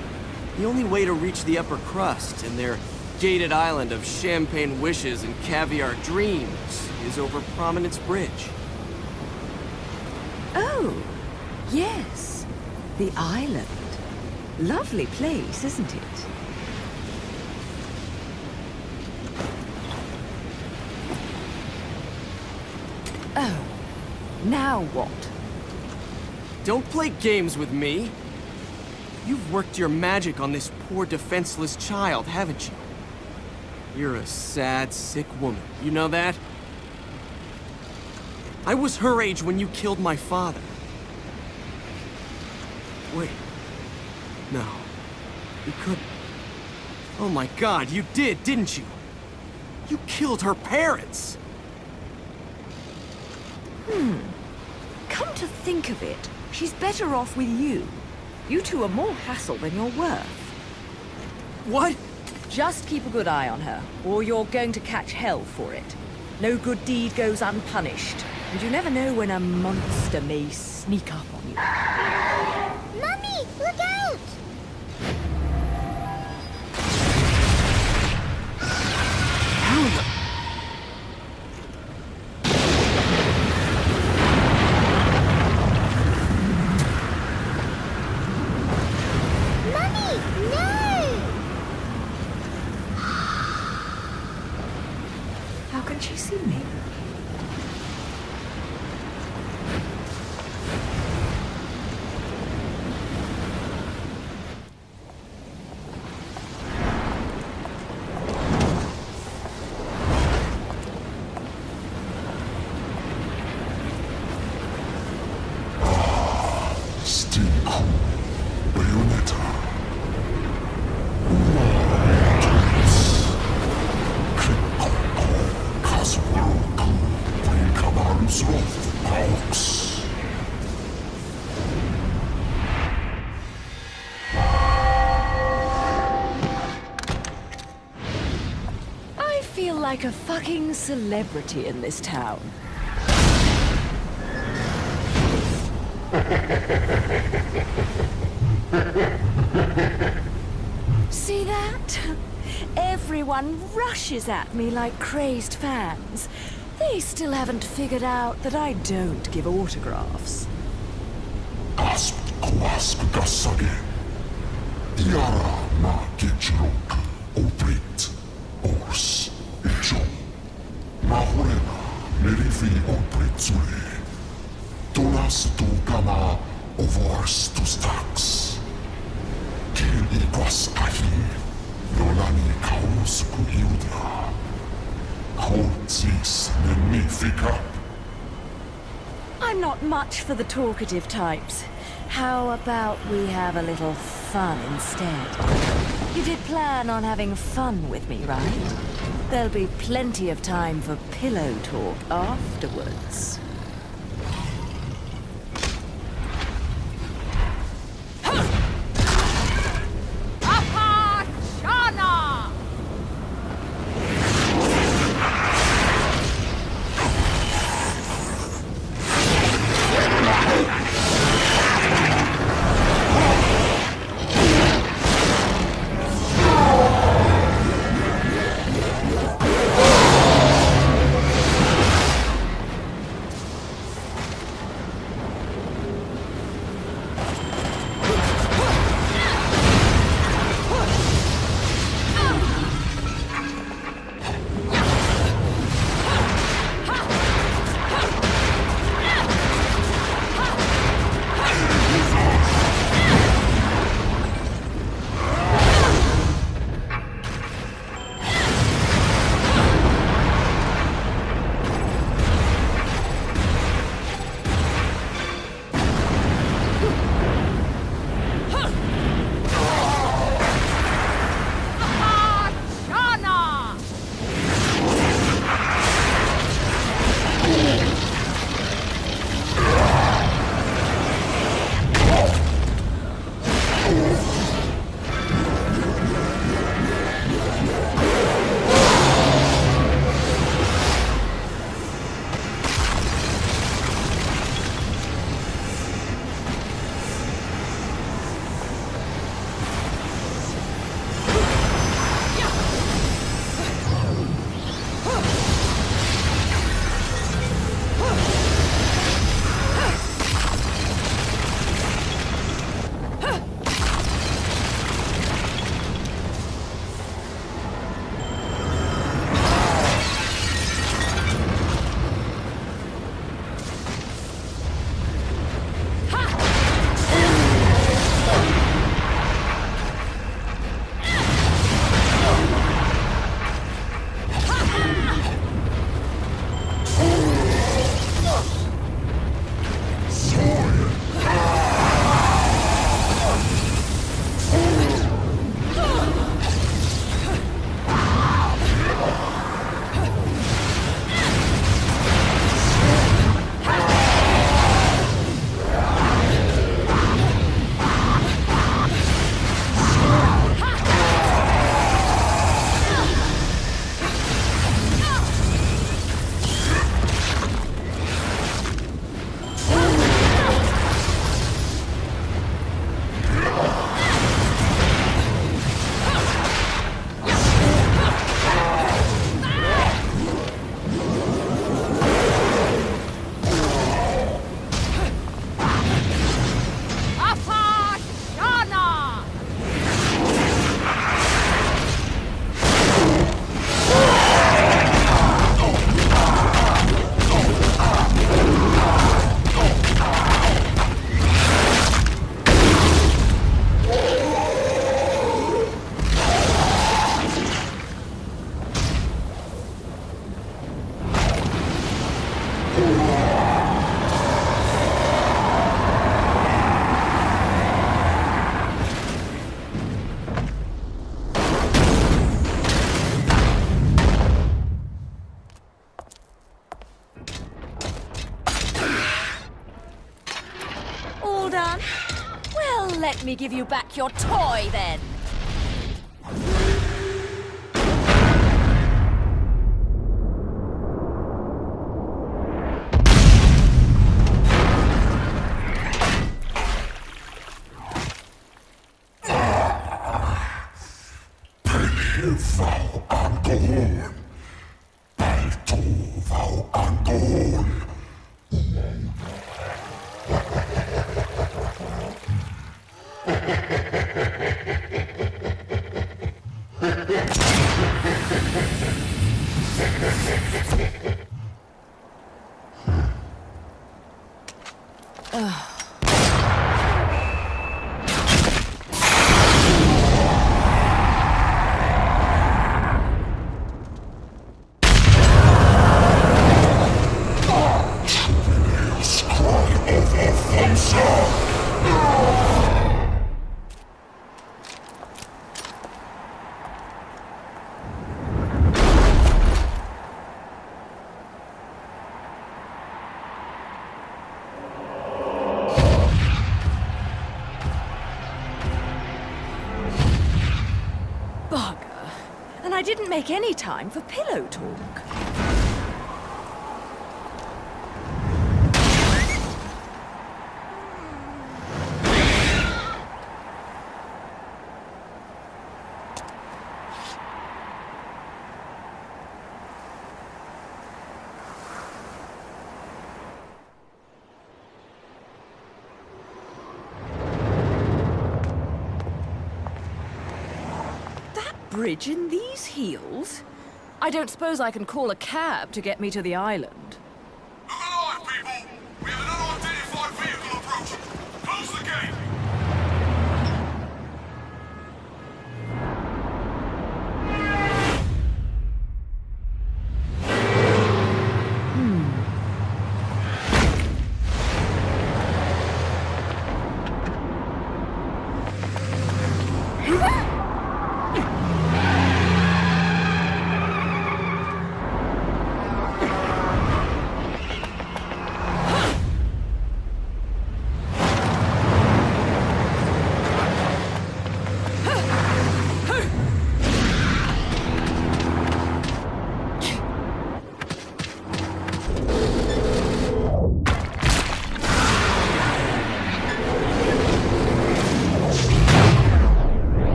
the only way to reach the upper crust and their gated island of champagne wishes and caviar dreams is over Prominence Bridge. Oh, yes. The island. Lovely place, isn't it? Oh, now what? Don't play games with me. You've worked your magic on this poor defenseless child, haven't you? You're a sad, sick woman. You know that? I was her age when you killed my father. Wait. No. You couldn't. Oh my god, you did, didn't you? You killed her parents! Come to think of it, she's better off with you. You two are more hassle than you're worth. What? Just keep a good eye on her, or you're going to catch hell for it. No good deed goes unpunished, and you never know when a monster may sneak up on you. Mummy, look out! Mummy, no! How can she see me? Still cool. Bayonetta. I feel like a fucking celebrity in this town. See that? Everyone rushes at me like crazed fans. They still haven't figured out that I don't give autographs. I'm not much for the talkative types. How about we have a little fun instead? You did plan on having fun with me, right? There'll be plenty of time for pillow talk afterwards. Let me give you back your toy, then. I didn't make any time for pillow talk. Bridge in these heels? I don't suppose I can call a cab to get me to the island. Look alive, people! We have an unidentified vehicle approaching. Close the gate!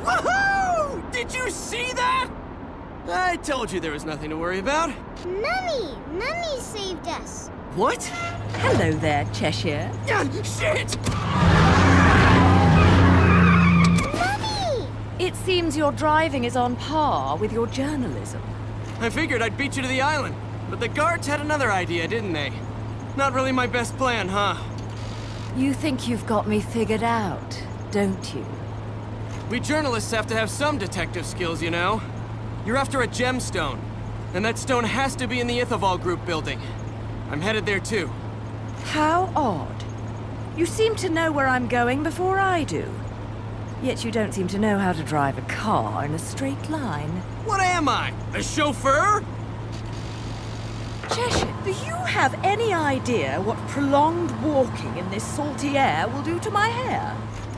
Woohoo! Did you see that? I told you there was nothing to worry about. Mummy! Mummy saved us! What? Hello there, Cheshire. Shit! Mummy! It seems your driving is on par with your journalism. I figured I'd beat you to the island, but the guards had another idea, didn't they? Not really my best plan, huh? You think you've got me figured out, don't you? We journalists have to have some detective skills, you know. You're after a gemstone, and that stone has to be in the Ithoval Group building. I'm headed there too. How odd. You seem to know where I'm going before I do. Yet you don't seem to know how to drive a car in a straight line. What am I? A chauffeur? Cheshire, do you have any idea what prolonged walking in this salty air will do to my hair?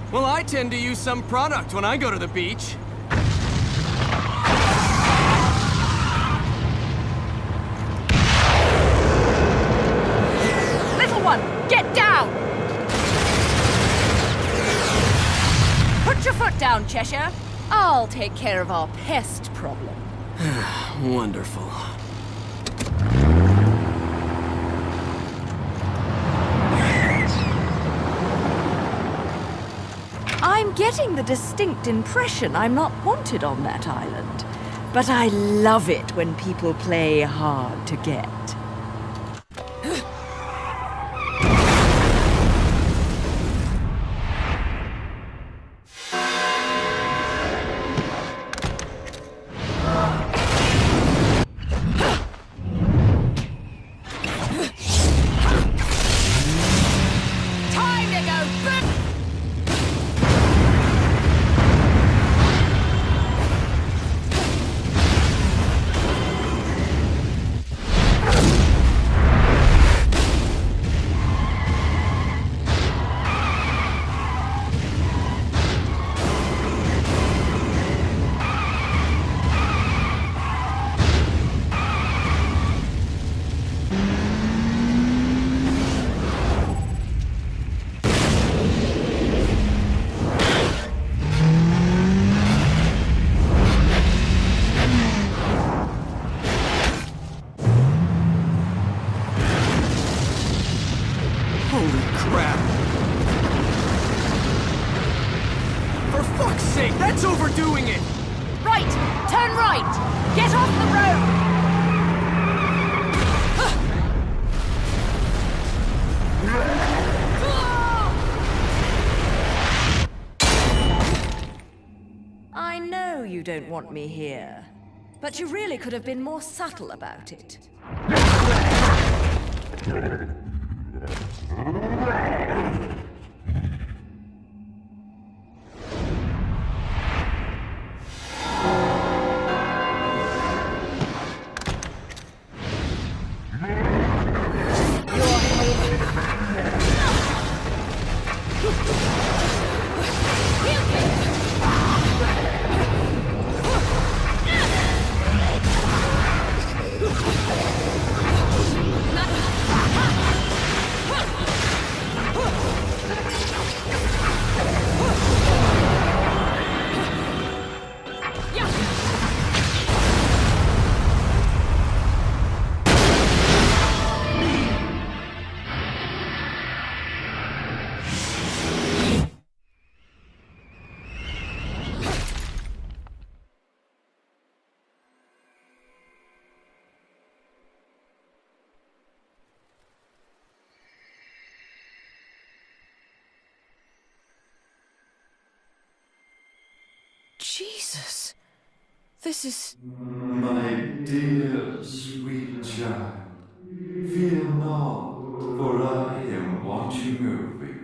Well, I tend to use some product when I go to the beach. Little one, get down! Put your foot down, Cheshire. I'll take care of our pest problem. Wonderful. I'm getting the distinct impression I'm not wanted on that island. But I love it when people play hard to get. Time sake, that's overdoing it! Right! Turn right! Get off the road! I know you don't want me here, but you really could have been more subtle about it. Jesus. This is... My dear, sweet child, fear not, for I am watching over you.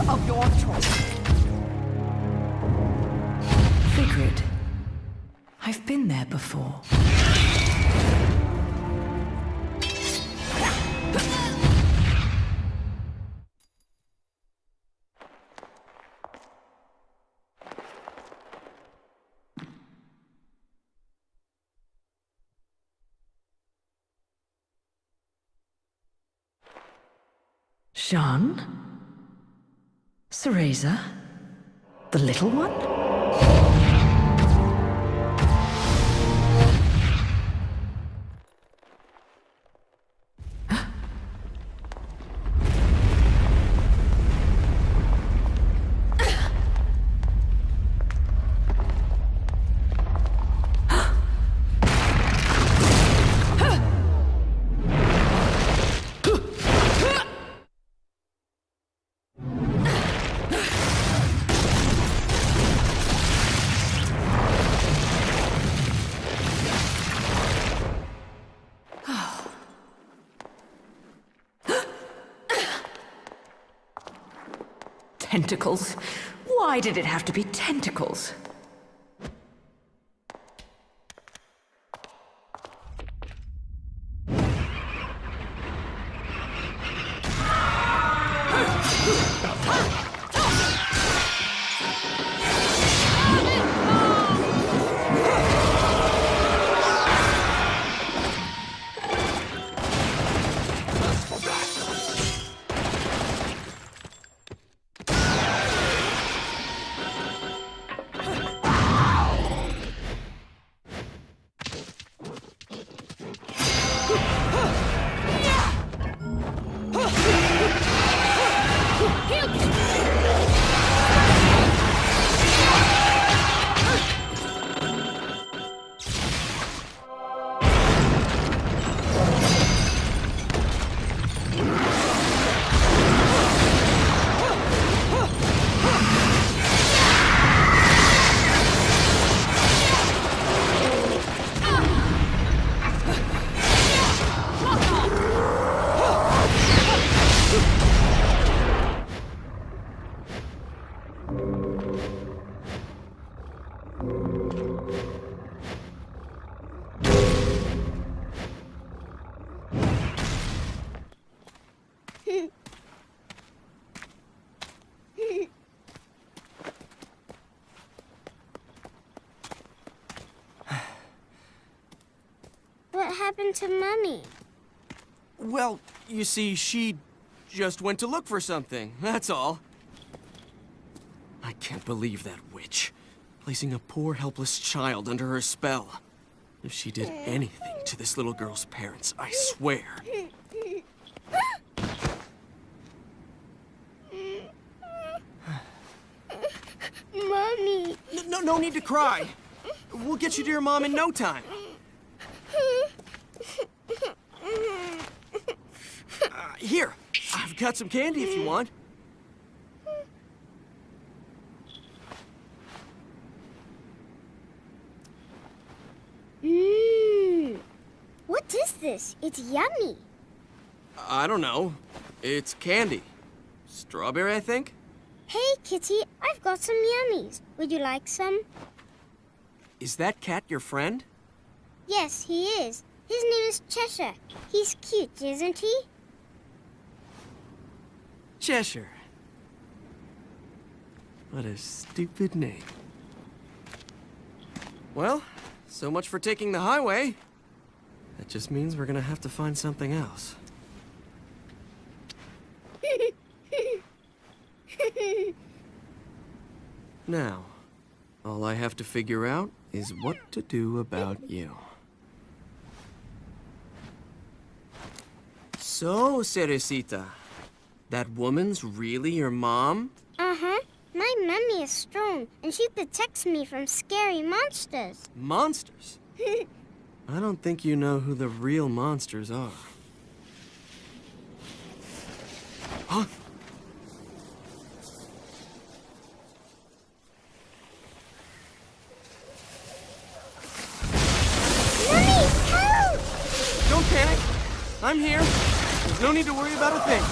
Of your choice. Figured. I've been there before. John? Cereza? The little one? Tentacles? Why did it have to be tentacles? What happened to Mummy? Well, you see, she just went to look for something, that's all. I can't believe that witch, placing a poor helpless child under her spell. If she did anything to this little girl's parents, I swear. Mommy! No need to cry. We'll get you to your mom in no time. Here, I've got some candy if you want. What is this? It's yummy. I don't know. It's candy. Strawberry, I think? Hey, Kitty, I've got some yummies. Would you like some? Is that cat your friend? Yes, he is. His name is Cheshire. He's cute, isn't he? Cheshire. What a stupid name. Well, so much for taking the highway. That just means we're gonna have to find something else. Now, all I have to figure out is what to do about you. So, Cerecita, that woman's really your mom? Uh-huh. My mummy is strong, and she protects me from scary monsters. Monsters? I don't think you know who the real monsters are. Huh? Mummy, help! Don't panic. I'm here. There's no need to worry about a thing.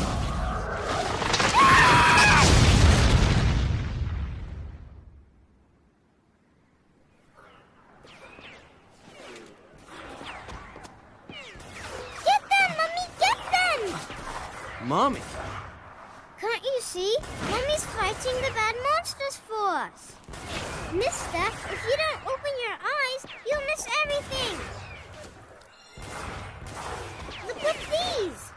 Mommy? Can't you see? Mummy's fighting the bad monsters for us. Mister, if you don't open your eyes, you'll miss everything. Look at these.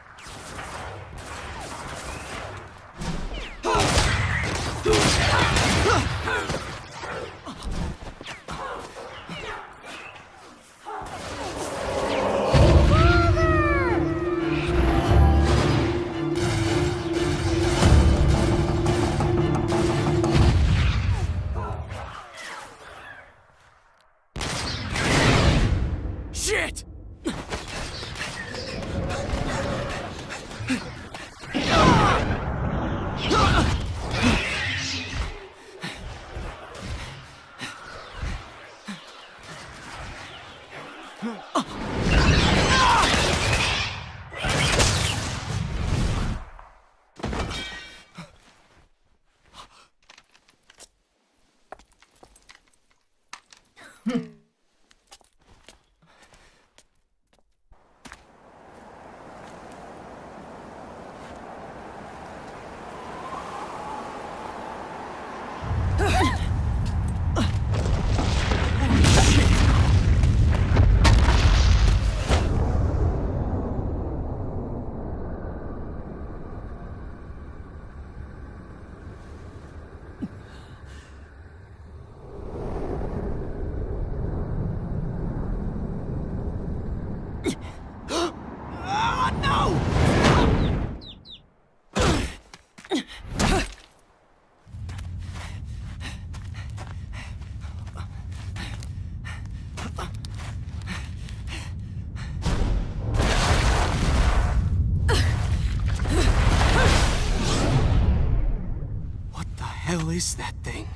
Hell is that thing?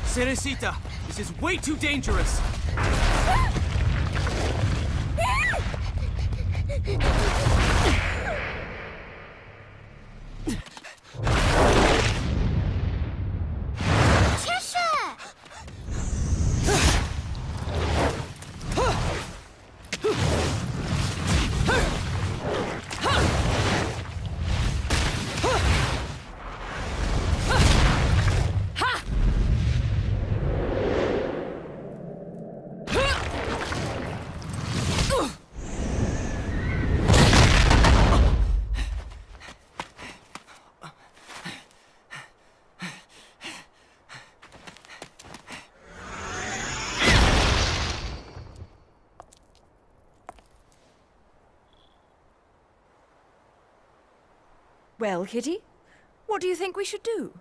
Cerecita, this is way too dangerous! Well, Kitty, what do you think we should do?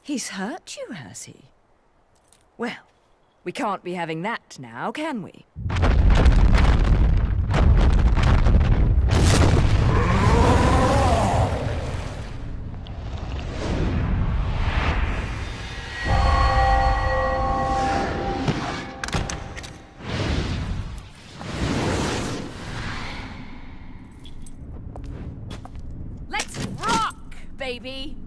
He's hurt you, has he? Well, we can't be having that now, can we? Baby.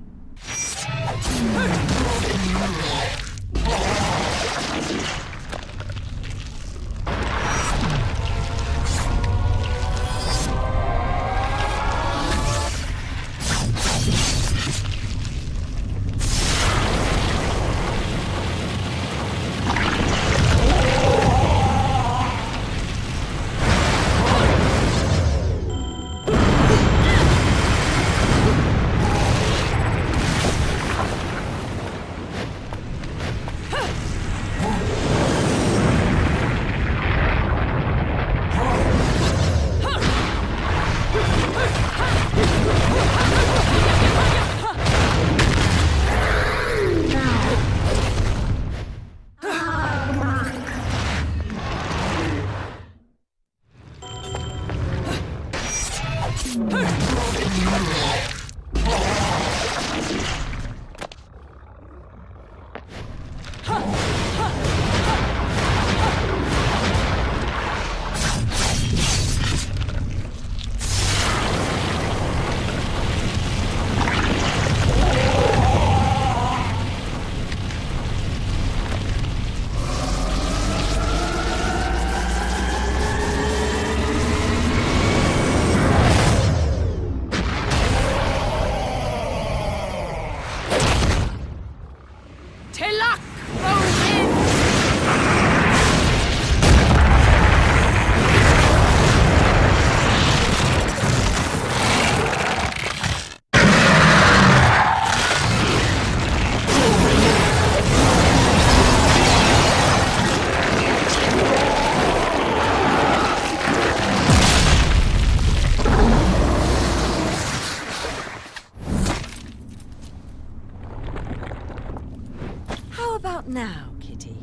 Now, Kitty.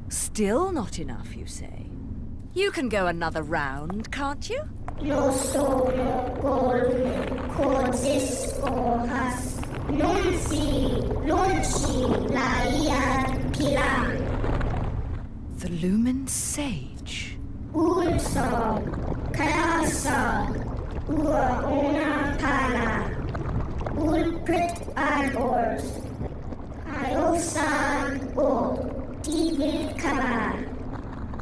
Still not enough, you say? You can go another round, can't you? Lo solo colme codis hojas, non si lonci la pilar. The Lumen Sage. Ulso, casa, ua una pala, ulprit arbors. Kaosan o Tivil Kara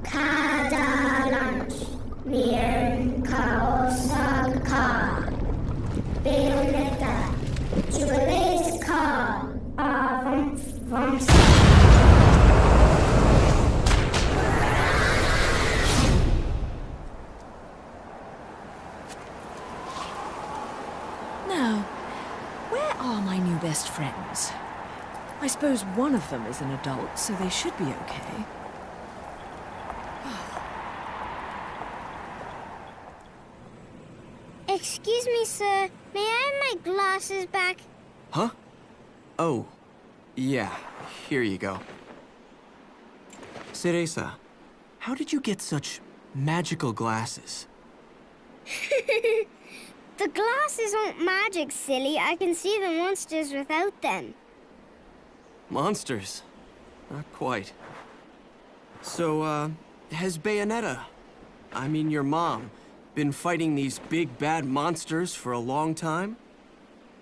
Kadalanch Mir Kaosan Ka Bayonetta Jubilees Ka Vingt. Now, where are my new best friends? I suppose one of them is an adult, so they should be okay. Excuse me, sir. May I have my glasses back? Huh? Oh, yeah. Here you go. Cereza, how did you get such magical glasses? The glasses aren't magic, silly. I can see the monsters without them. Monsters? Not quite. So, has Bayonetta, I mean your mom, been fighting these big bad monsters for a long time?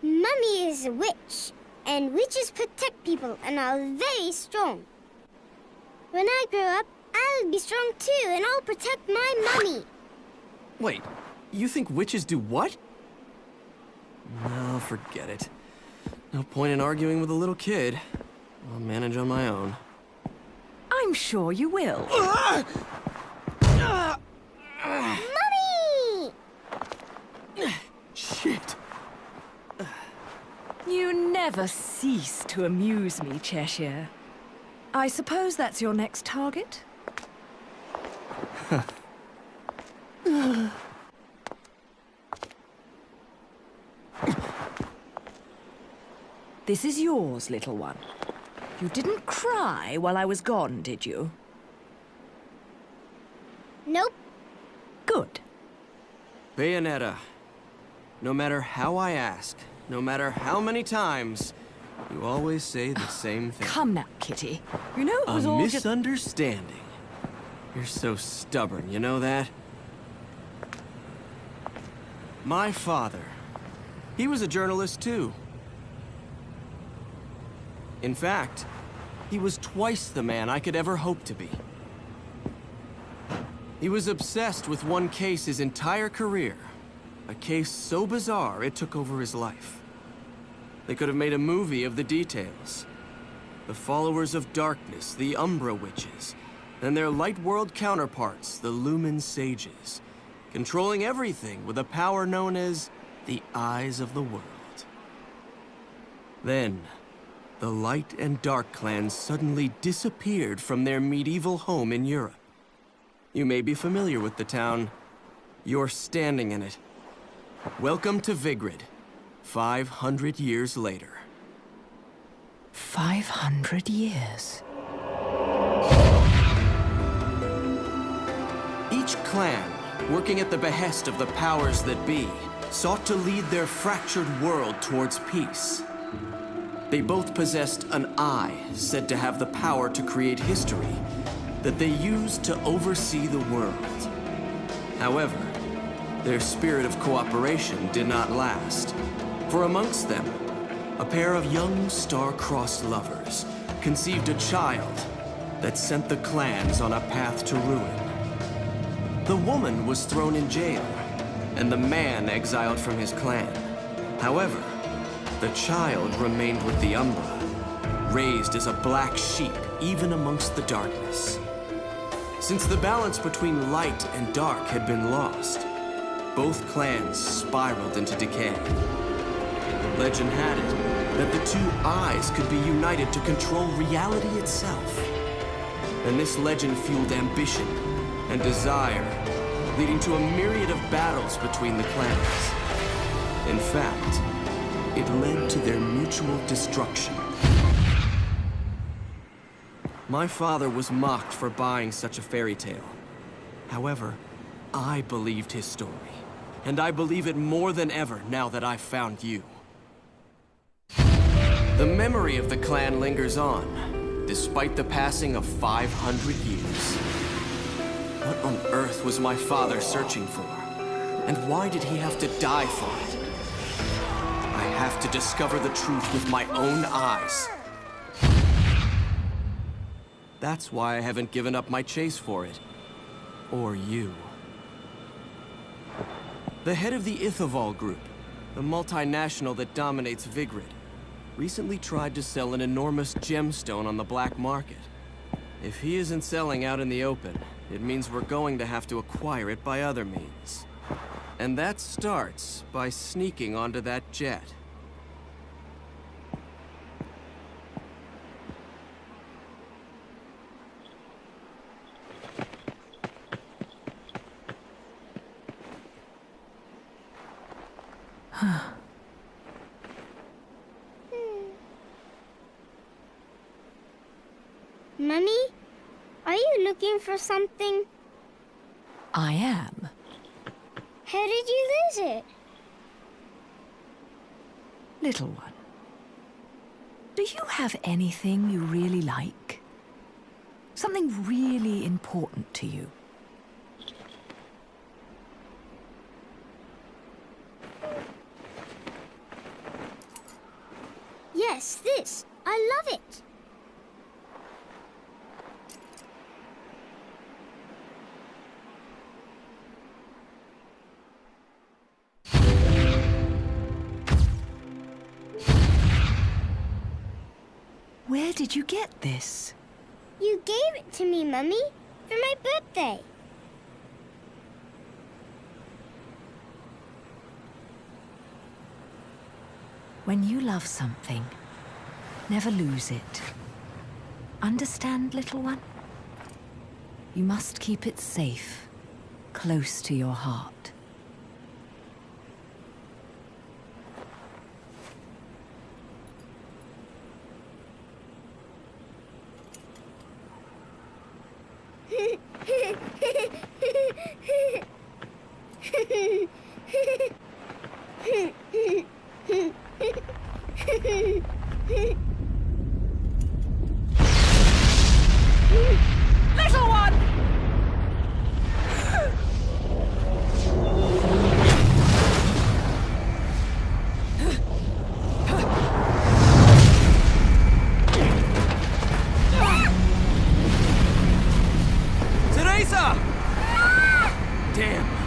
Mummy is a witch, and witches protect people and are very strong. When I grow up, I'll be strong too, and I'll protect my mummy. Wait, you think witches do what? No, forget it. No point in arguing with a little kid. I'll manage on my own. I'm sure you will. Mummy! Shit. You never cease to amuse me, Cheshire. I suppose that's your next target? This is yours, little one. You didn't cry while I was gone, did you? Nope. Good. Bayonetta, no matter how I ask, no matter how many times, you always say the same thing. Come now, Kitty. You know it was A all just... misunderstanding. You're so stubborn, you know that? My father, he was a journalist too. In fact, he was twice the man I could ever hope to be. He was obsessed with one case his entire career. A case so bizarre it took over his life. They could have made a movie of the details. The followers of darkness, the Umbra witches, and their light world counterparts, the Lumen sages, controlling everything with a power known as the Eyes of the World. Then, the Light and Dark clans suddenly disappeared from their medieval home in Europe. You may be familiar with the town. You're standing in it. Welcome to Vigrid, 500 years later. 500 years. Each clan, working at the behest of the powers that be, sought to lead their fractured world towards peace. They both possessed an eye said to have the power to create history that they used to oversee the world. However, their spirit of cooperation did not last. For amongst them, a pair of young star-crossed lovers conceived a child that sent the clans on a path to ruin. The woman was thrown in jail, and the man exiled from his clan. However, the child remained with the Umbra, raised as a black sheep even amongst the darkness. Since the balance between light and dark had been lost, both clans spiraled into decay. Legend had it that the two eyes could be united to control reality itself. And this legend fueled ambition and desire, leading to a myriad of battles between the clans. In fact, it led to their mutual destruction. My father was mocked for buying such a fairy tale. However, I believed his story, and I believe it more than ever now that I've found you. The memory of the clan lingers on, despite the passing of 500 years. What on earth was my father searching for? And why did he have to die for it? I have to discover the truth with my own eyes. That's why I haven't given up my chase for it. Or you. The head of the Ithoval Group, the multinational that dominates Vigrid, recently tried to sell an enormous gemstone on the black market. If he isn't selling out in the open, it means we're going to have to acquire it by other means. And that starts by sneaking onto that jet. Mummy, are you looking for something? I am. How did you lose it? Little one, do you have anything you really like? Something really important to you? Yes, this. I love it. Where did you get this? You gave it to me, Mummy, for my birthday. When you love something, never lose it. Understand, little one? You must keep it safe, close to your heart. Little one! Teresa! Damn.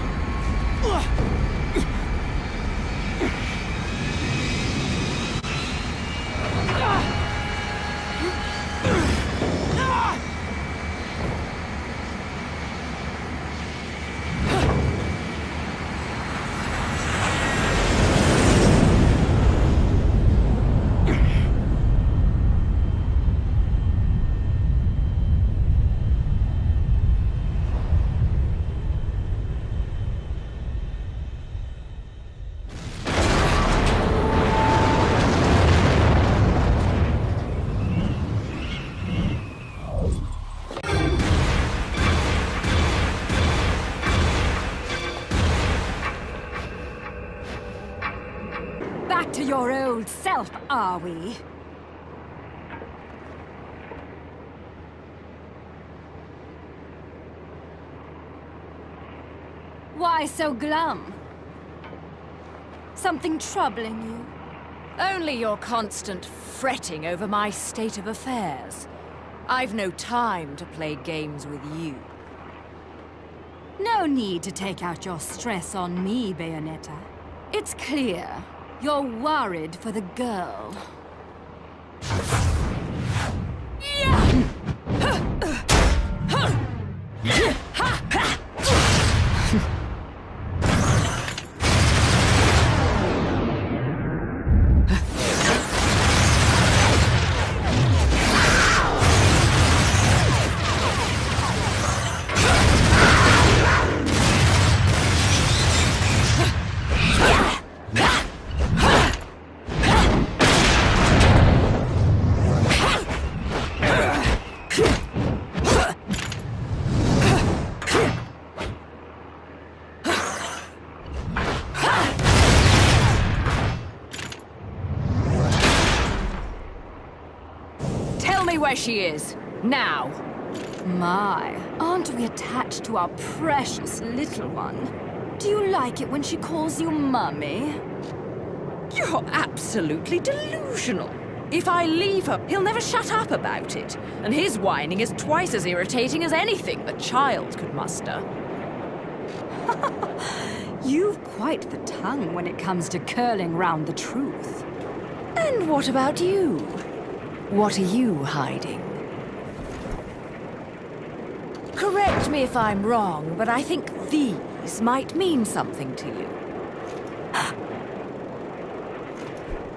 Back to your old self, are we? Why so glum? Something troubling you? Only your constant fretting over my state of affairs. I've no time to play games with you. No need to take out your stress on me, Bayonetta. It's clear you're worried for the girl. Where she is, now. My, aren't we attached to our precious little one? Do you like it when she calls you Mummy? You're absolutely delusional. If I leave her, he'll never shut up about it. And his whining is twice as irritating as anything the child could muster. You've quite the tongue when it comes to curling round the truth. And what about you? What are you hiding? Correct me if I'm wrong, but I think these might mean something to you.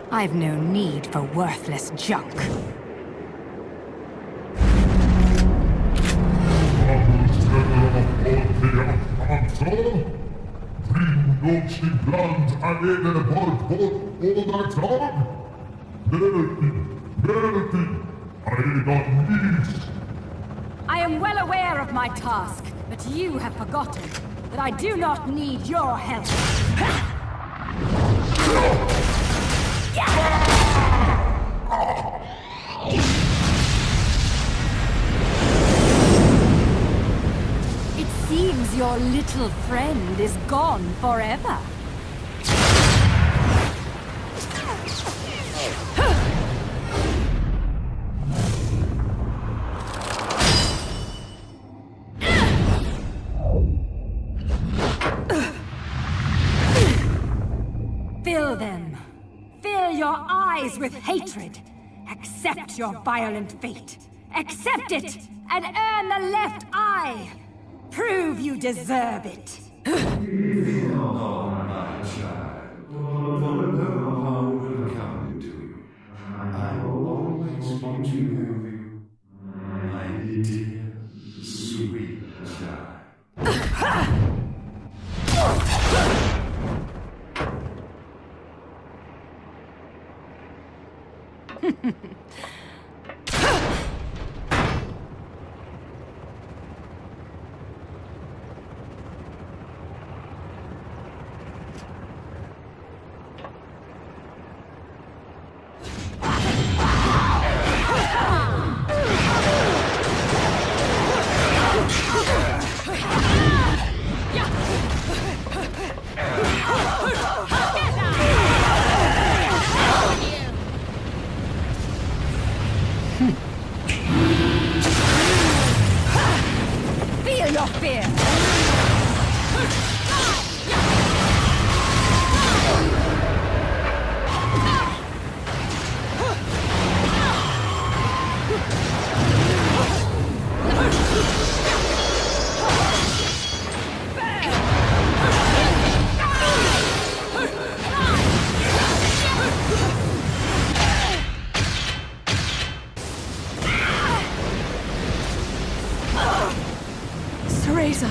I've no need for worthless junk. I am well aware of my task, but you have forgotten that I do not need your help. It seems your little friend is gone forever. Fill them. Fill your eyes with hatred. Accept your violent fate. Accept it and earn the left eye. Prove you deserve it. Fear not, my child, for no harm will come to you. I will always watch you, my dear, sweet child. Feel your fear. Teresa.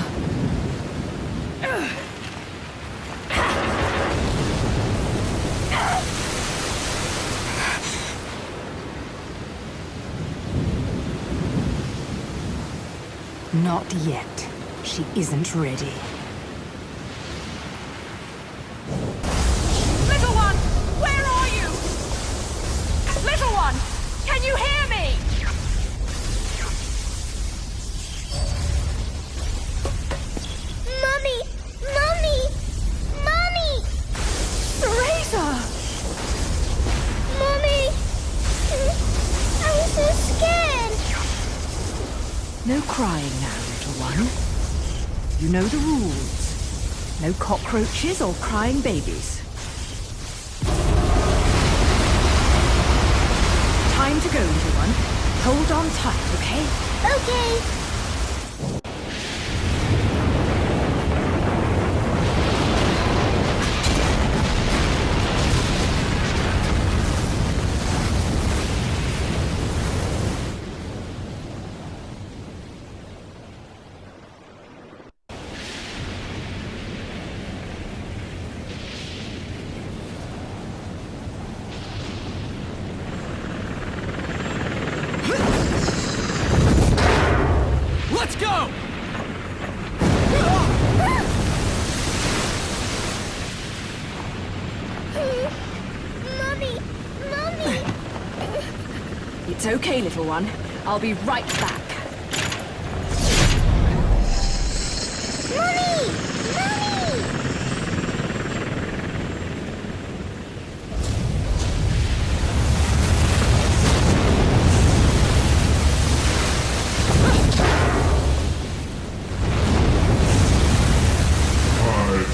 Not yet. She isn't ready. Little one, where are you? Little one, can you hear me? Mommy! Mommy! Mommy! Teresa! Mommy! I'm so scared! No crying now, little one. You know the rules. No cockroaches or crying babies. Time to go, little one. Hold on tight, okay? Okay. Let's go! Mommy! Mommy! It's okay, little one. I'll be right back. Mommy! Mommy!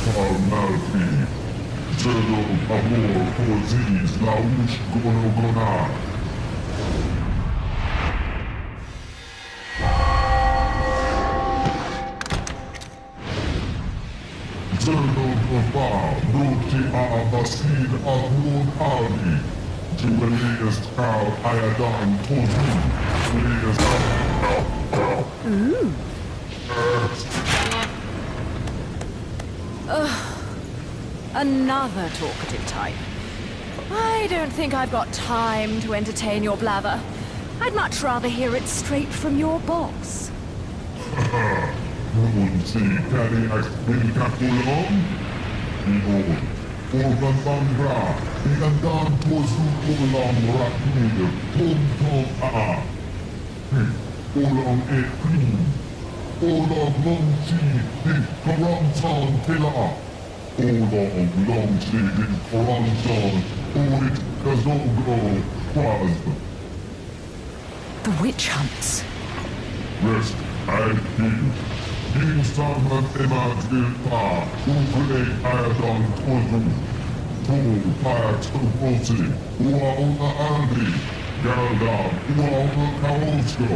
formality. Zero amor poesis lausch gonogona. Zero papa, broti a basin amor ali. Jubileest kar ayadan tozu. Another talkative type. I don't think I've got time to entertain your blather. I'd much rather hear it straight from your boss. Pronti, cari explicaculum? Behold, organ bangra, igandan tozu olam raknir, tom a. Olam e prim. Olam longti, di karantan tela. Olam longti, di karantan, orit kazogo, quasb. The witch hunts. Rest, I give. Instagram immergé par oublie ayadan tozu. Tout par trempé, ouna aldi. Garda, ouna kaosko.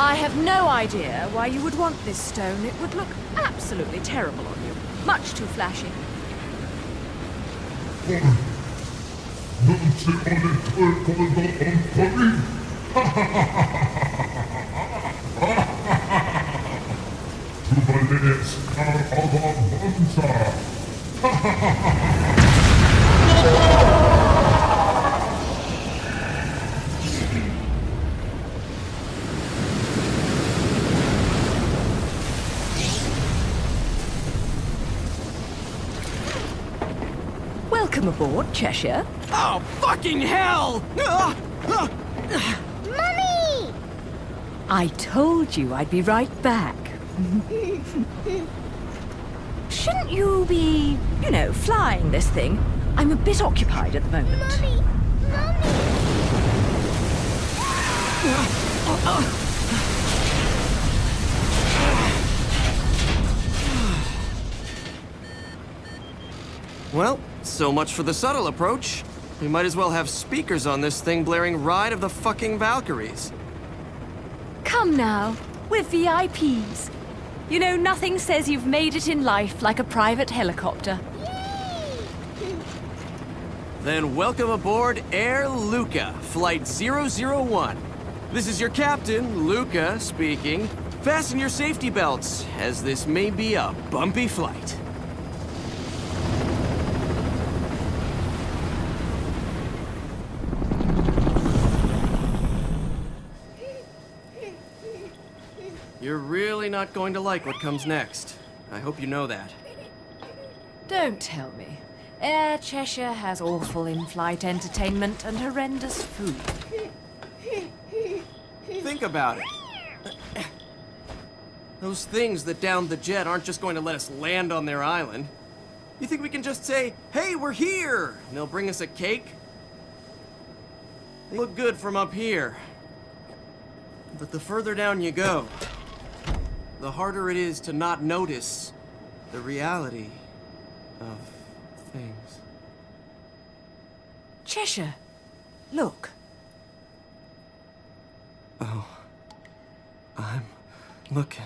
I have no idea why you would want this stone. It would look absolutely terrible on you. Much too flashy. Welcome aboard, Cheshire. Oh, fucking hell! Mummy! I told you I'd be right back. shouldn't you be, you know, flying this thing? I'm a bit occupied at the moment. Mommy! Well, so much for the subtle approach. We might as well have speakers on this thing blaring Ride of the fucking Valkyries. Come now, we're VIPs. You know, nothing says you've made it in life like a private helicopter. Then welcome aboard Air Luca, Flight 001. This is your captain, Luca, speaking. Fasten your safety belts, as this may be a bumpy flight. You're really not going to like what comes next. I hope you know that. Don't tell me. Air Cheshire has awful in-flight entertainment and horrendous food. Think about it. Those things that downed the jet aren't just going to let us land on their island. You think we can just say, "Hey, we're here!" and they'll bring us a cake? They look good from up here. But the further down you go, the harder it is to not notice the reality of things. Cheshire, look. Oh, I'm looking.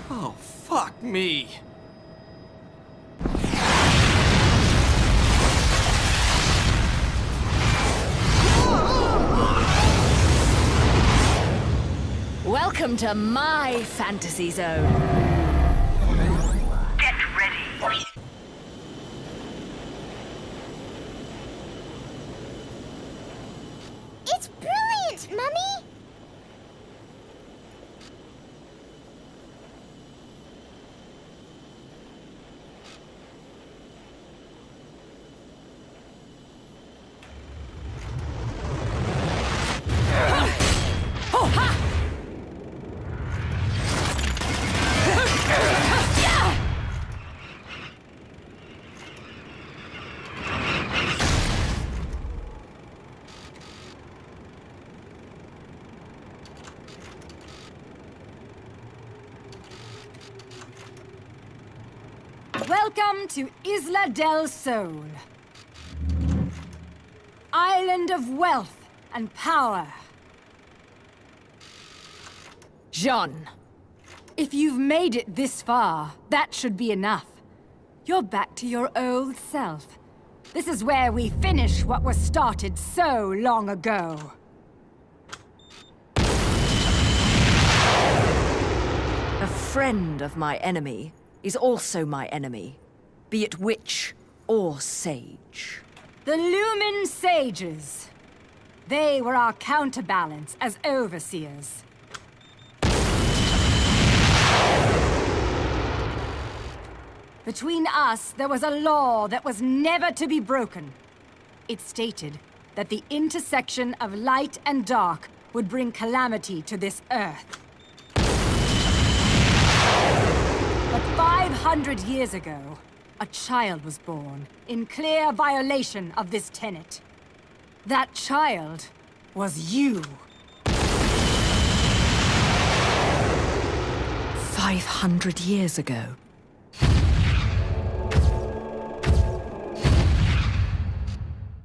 Oh, fuck me. Welcome to my fantasy zone. Get ready. It's brilliant, Mummy! Oh, ha! Welcome to Isla del Sol. Island of wealth and power. Jean, if you've made it this far, that should be enough. You're back to your old self. This is where we finish what was started so long ago. A friend of my enemy is also my enemy, be it witch or sage. The Lumen Sages. They were our counterbalance as overseers. Between us, there was a law that was never to be broken. It stated that the intersection of light and dark would bring calamity to this earth. But 500 years ago, a child was born in clear violation of this tenet. That child was you. 500 years ago.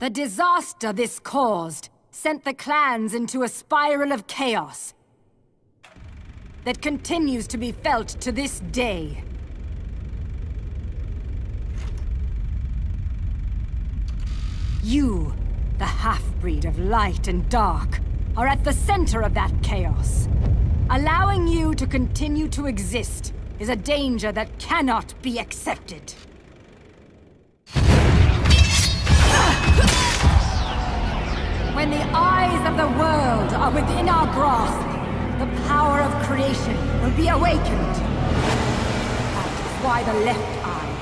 The disaster this caused sent the clans into a spiral of chaos that continues to be felt to this day. You, the half-breed of light and dark, are at the center of that chaos. Allowing you to continue to exist is a danger that cannot be accepted. When the eyes of the world are within our grasp, the power of creation will be awakened. That is why the left eye,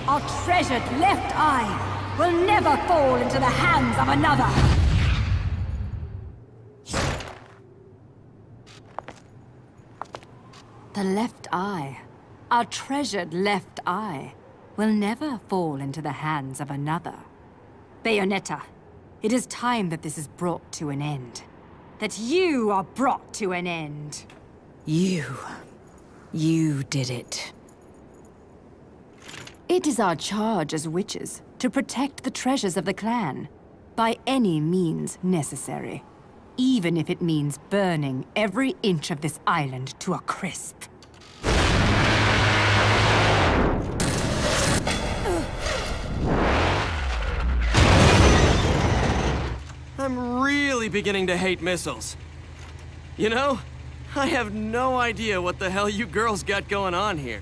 our treasured left eye, will never fall into the hands of another. The left eye, our treasured left eye, will never fall into the hands of another. Bayonetta, it is time that this is brought to an end. That you are brought to an end. You did it. It is our charge as witches to protect the treasures of the clan, by any means necessary. Even if it means burning every inch of this island to a crisp. I'm really beginning to hate missiles. You know, I have no idea what the hell you girls got going on here.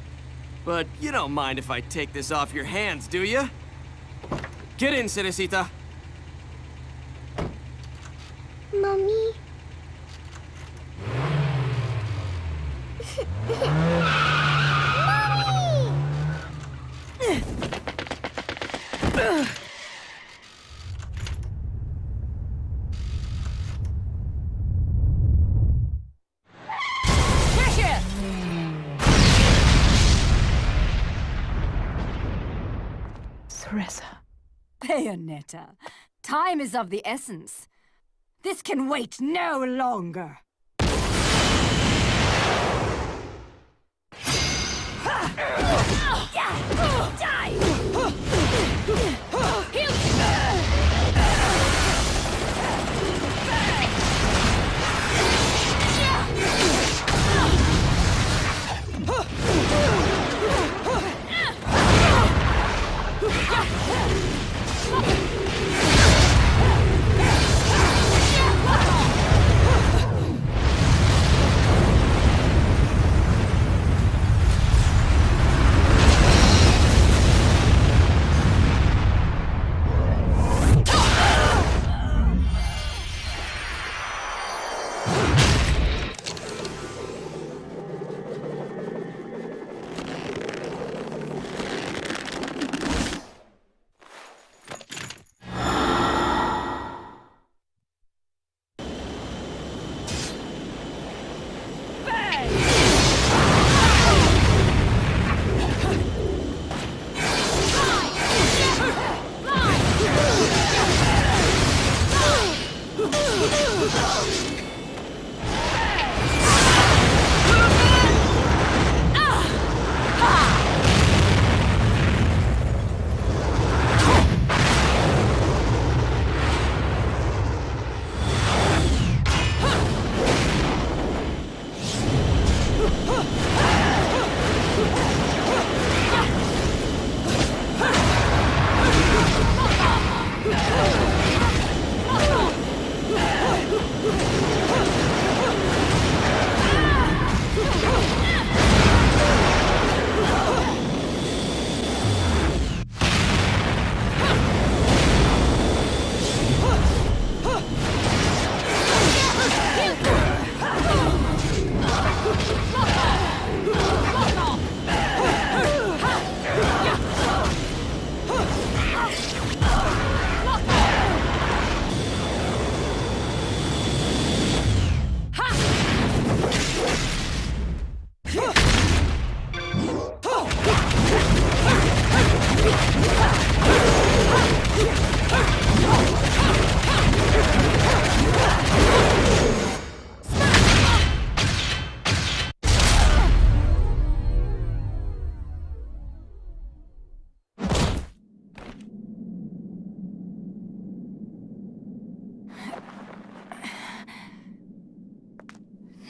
But you don't mind if I take this off your hands, do you? Get in, Cerecita. Mommy? Bayonetta, time is of the essence. This can wait no longer.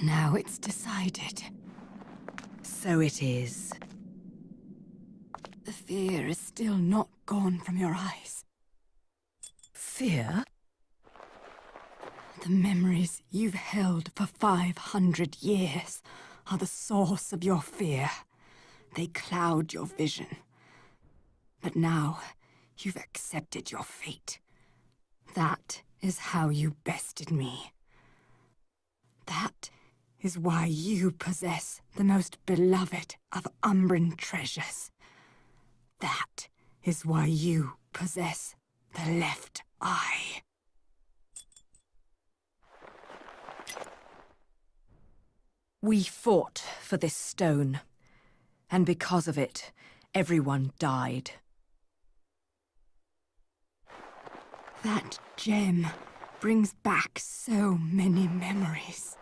Now it's decided. So it is. The fear is still not gone from your eyes. Fear? The memories you've held for 500 years are the source of your fear. They cloud your vision. But now, you've accepted your fate. That is how you bested me. That is why you possess the most beloved of Umbran treasures. That is why you possess the left eye. We fought for this stone, and because of it, everyone died. That gem brings back so many memories.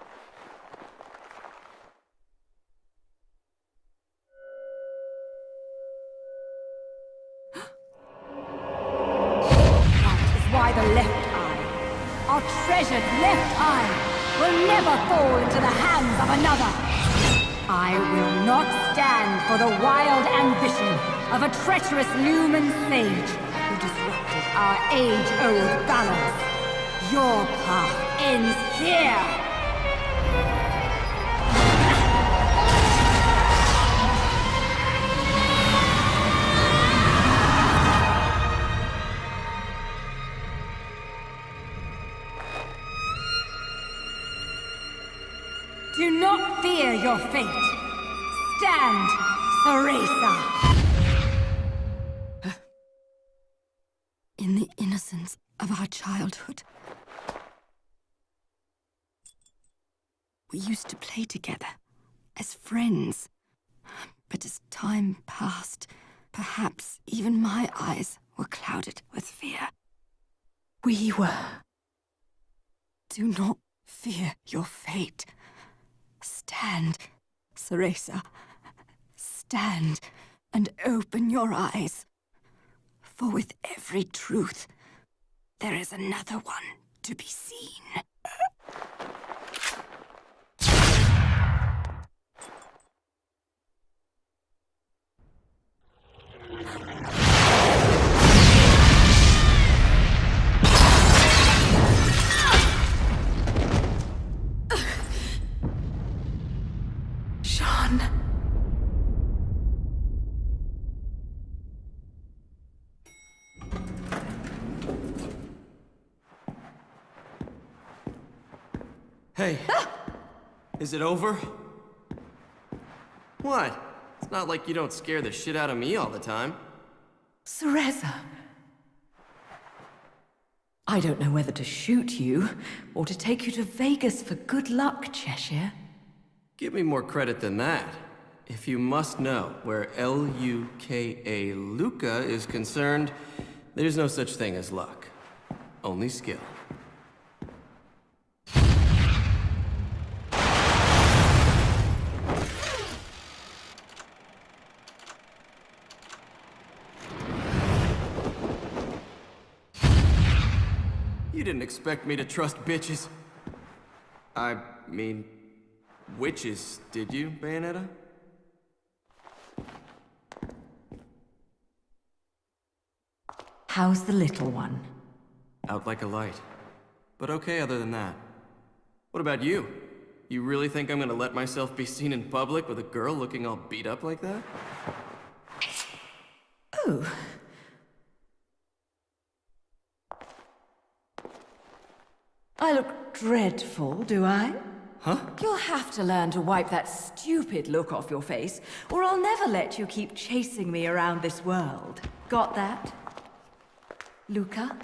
That is why the left eye, our treasured left eye, will never fall into the hands of another. I will not stand for the wild ambition of a treacherous Lumen sage who disrupted our age-old balance. Your path ends here! Do not fear your fate. Stand, Ceresa. In the innocence of our childhood, we used to play together as friends. But as time passed, perhaps even my eyes were clouded with fear. We were. Do not fear your fate. Stand, Ceresa. Stand and open your eyes. For with every truth, there is another one to be seen. Hey, is it over? What? It's not like you don't scare the shit out of me all the time. Ceresa. I don't know whether to shoot you, or to take you to Vegas for good luck, Cheshire. Give me more credit than that. If you must know where L-U-K-A Luca is concerned, there's no such thing as luck. Only skill. You didn't expect me to trust bitches. I mean, witches, did you, Bayonetta? How's the little one? Out like a light. But okay other than that. What about you? You really think I'm gonna let myself be seen in public with a girl looking all beat up like that? Oh. I look dreadful, do I? Huh? You'll have to learn to wipe that stupid look off your face, or I'll never let you keep chasing me around this world. Got that? Luca?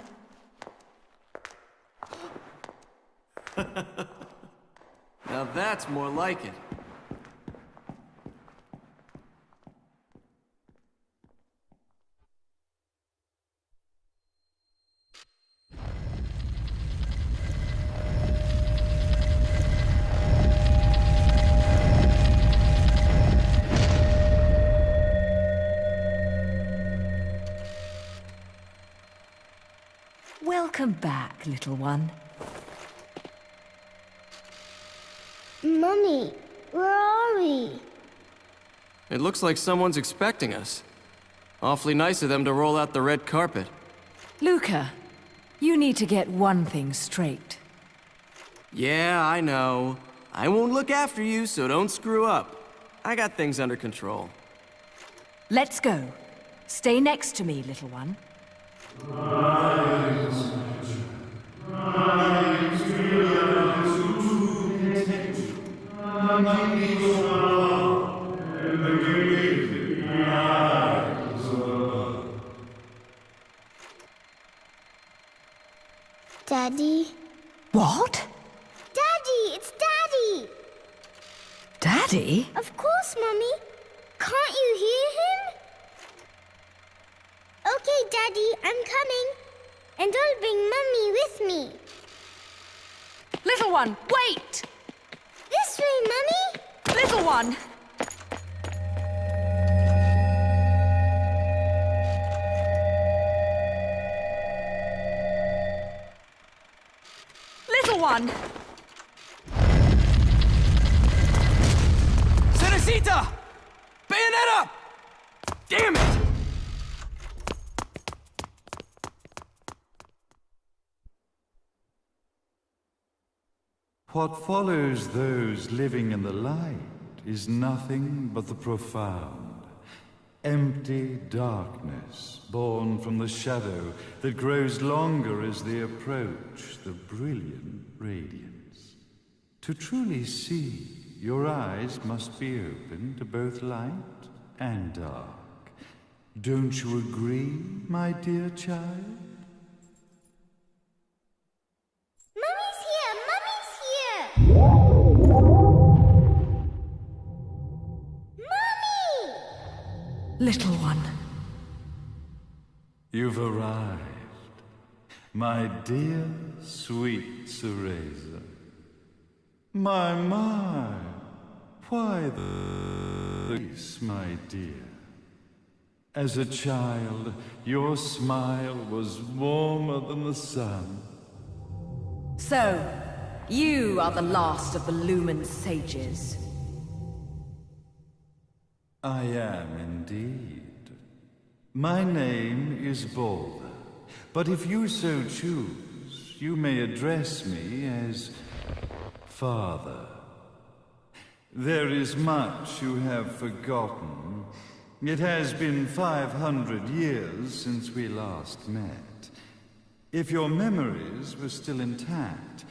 Now that's more like it. Welcome back, little one. Mummy, where are we? It looks like someone's expecting us. Awfully nice of them to roll out the red carpet. Luca, you need to get one thing straight. Yeah, I know. I won't look after you, so don't screw up. I got things under control. Let's go. Stay next to me, little one. Daddy? What? Daddy! It's Daddy! Daddy? Of course, Mummy. Can't you hear him? Okay, Daddy, I'm coming. And I'll bring Mummy with me. Little one, wait! This way, Mummy! Little one! Little one! Cerecita! Bayonetta! Damn it! What follows those living in the light is nothing but the profound, empty darkness born from the shadow that grows longer as they approach the brilliant radiance. To truly see, your eyes must be open to both light and dark. Don't you agree, my dear child? Little one. You've arrived, my dear, sweet Cereza. My, why this, my dear? As a child, your smile was warmer than the sun. So, you are the last of the Lumen sages. I am indeed. My name is Balder, but if you so choose, you may address me as Father. There is much you have forgotten. It has been 500 years since we last met. If your memories were still intact,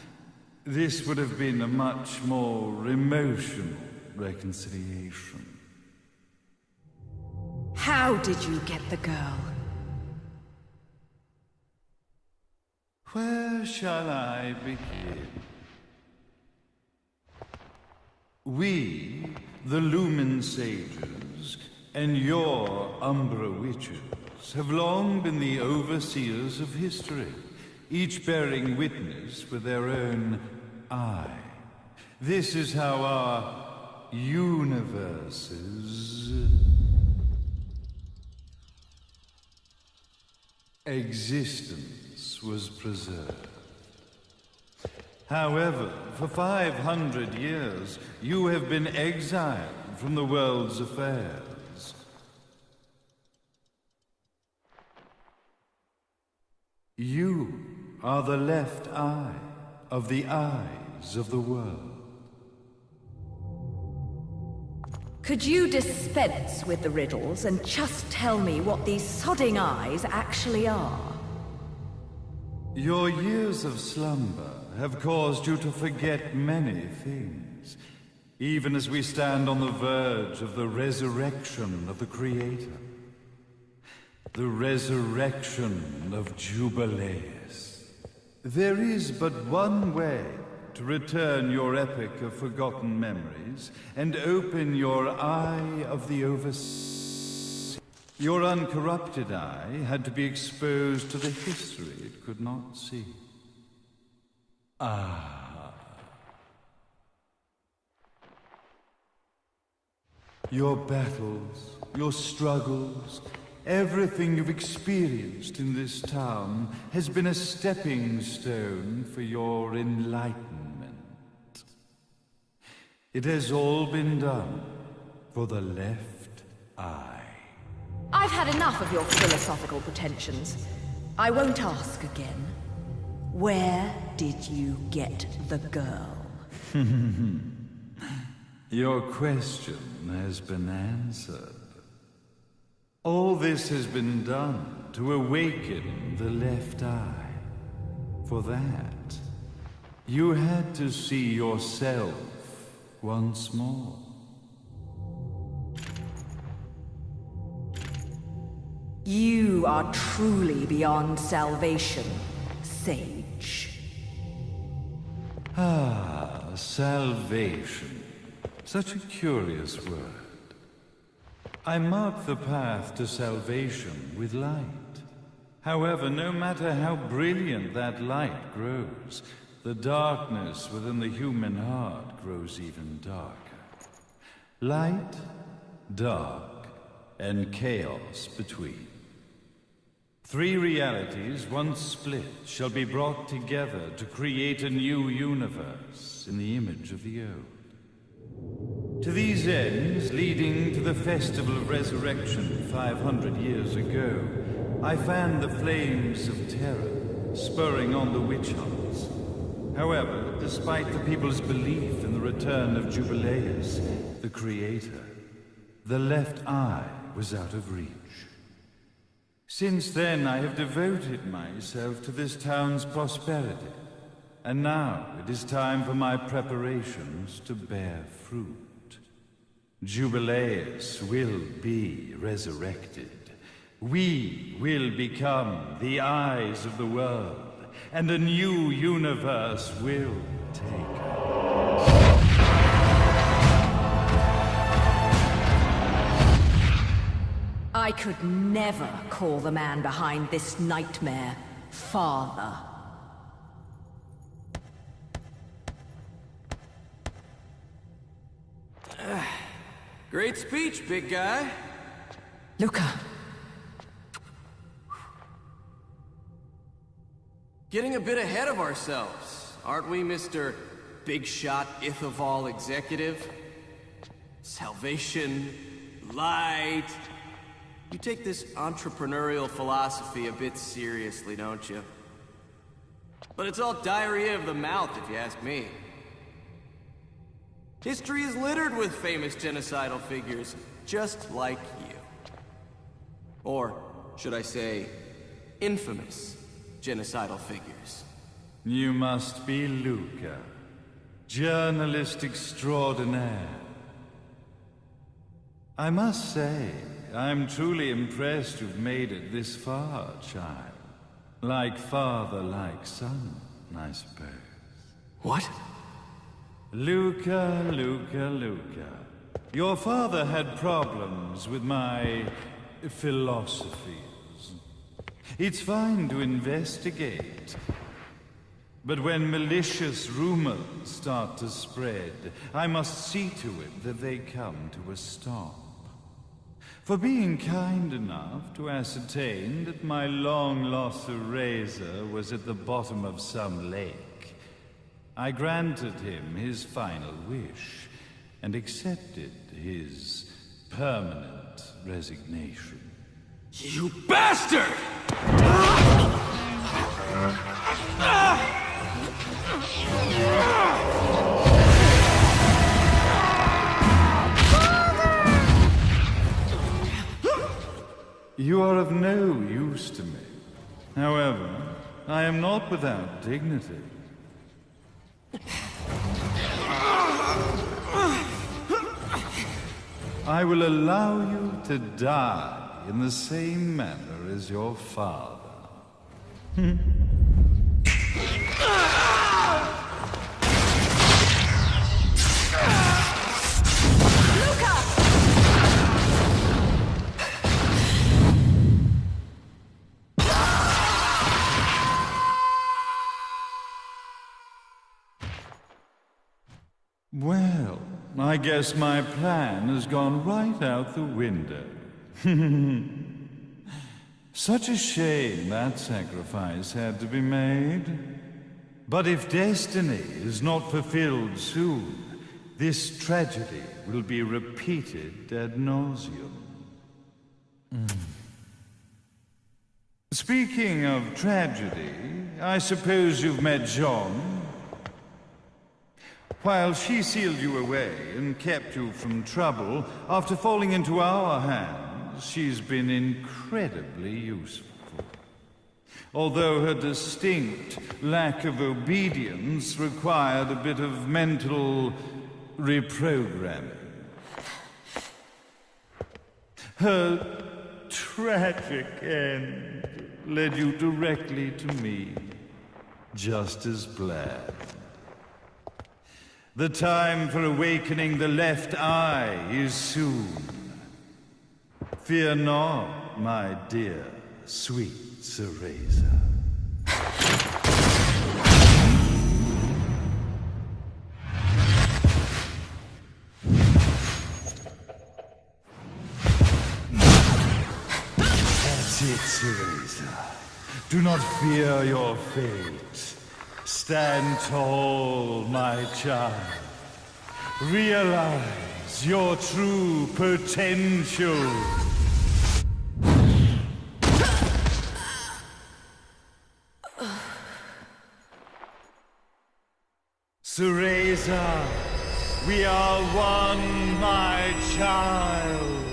this would have been a much more emotional reconciliation. How did you get the girl? Where shall I begin? We, the Lumen Sages, and your Umbra Witches, have long been the overseers of history, each bearing witness with their own eye. This is how our universes existence was preserved. However, for 500 years, you have been exiled from the world's affairs. You are the left eye of the eyes of the world. Could you dispense with the riddles and just tell me what these sodding eyes actually are? Your years of slumber have caused you to forget many things, even as we stand on the verge of the resurrection of the Creator. The resurrection of Jubileus. There is but one way to return your epic of forgotten memories and open your eye of the overseas. Your uncorrupted eye had to be exposed to the history it could not see. Your battles, your struggles, everything you've experienced in this town has been a stepping stone for your enlightenment. It has all been done for the left eye. I've had enough of your philosophical pretensions. I won't ask again. Where did you get the girl? Your question has been answered. All this has been done to awaken the left eye. For that, you had to see yourself once more. You are truly beyond salvation, sage. witch. Ah, salvation. Such a curious word. I mark the path to salvation with light. However, no matter how brilliant that light grows, the darkness within the human heart grows even darker. Light, dark, and chaos between. Three realities, once split, shall be brought together to create a new universe in the image of the old. To these ends, leading to the Festival of Resurrection 500 years ago, I fanned the flames of terror, spurring on the witch hunts. However, despite the people's belief in the return of Jubileus, the creator, the left eye was out of reach. Since then, I have devoted myself to this town's prosperity, and now it is time for my preparations to bear fruit. Jubileus will be resurrected. We will become the eyes of the world, and a new universe will take us. I could never call the man behind this nightmare father. Great speech, big guy. Luca. Getting a bit ahead of ourselves, aren't we, Mr. Big Shot Ithoval Executive? Salvation, light. You take this entrepreneurial philosophy a bit seriously, don't you? But it's all diarrhea of the mouth, if you ask me. History is littered with famous genocidal figures, just like you. Or, should I say, infamous genocidal figures. You must be Luca, journalist extraordinaire. I must say, I'm truly impressed you've made it this far, child. Like father, like son, I suppose. What? Luca. Your father had problems with my philosophies. It's fine to investigate. But when malicious rumors start to spread, I must see to it that they come to a stop. For being kind enough to ascertain that my long-lost eraser was at the bottom of some lake, I granted him his final wish and accepted his permanent resignation. You bastard! You are of no use to me. However, I am not without dignity. I will allow you to die in the same manner as your father. Well, I guess my plan has gone right out the window. Such a shame that sacrifice had to be made. But if destiny is not fulfilled soon, this tragedy will be repeated ad nauseum. Speaking of tragedy, I suppose you've met Jean. While she sealed you away and kept you from trouble, after falling into our hands, she's been incredibly useful. Although her distinct lack of obedience required a bit of mental reprogramming. Her tragic end led you directly to me. just as planned. The time for awakening the left eye is soon. Fear not, my dear, sweet Cereza. That's it, Cereza. Do not fear your fate. Stand tall, my child. Realize your true potential. Cereza, we are one, my child.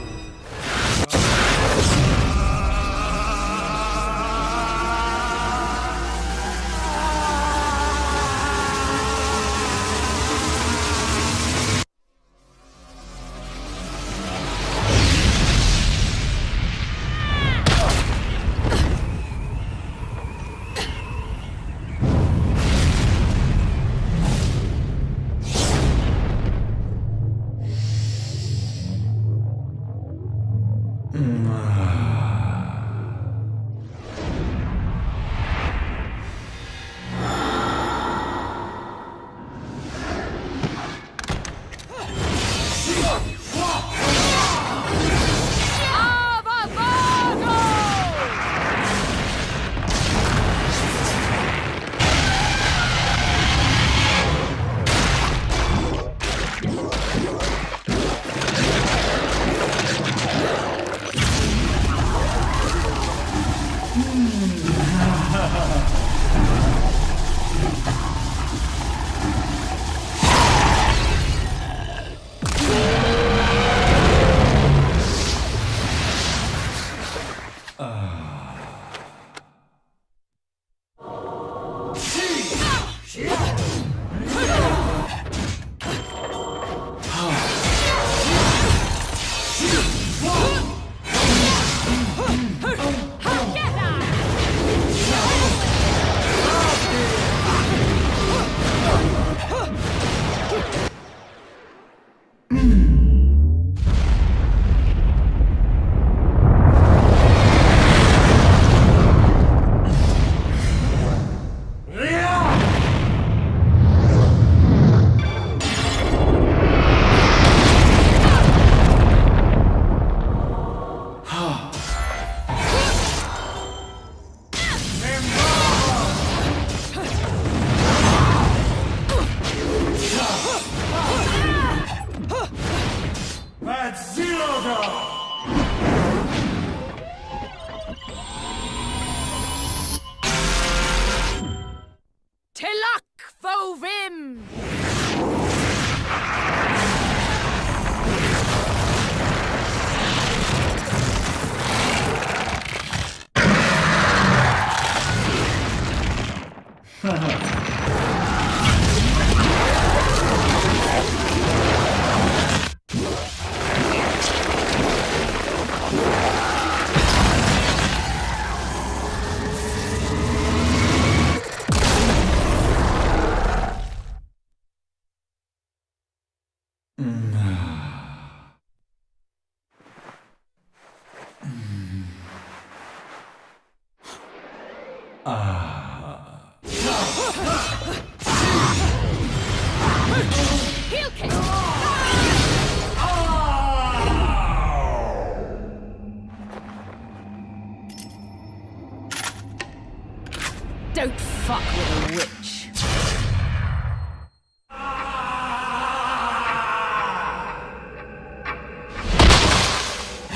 Don't fuck with a witch.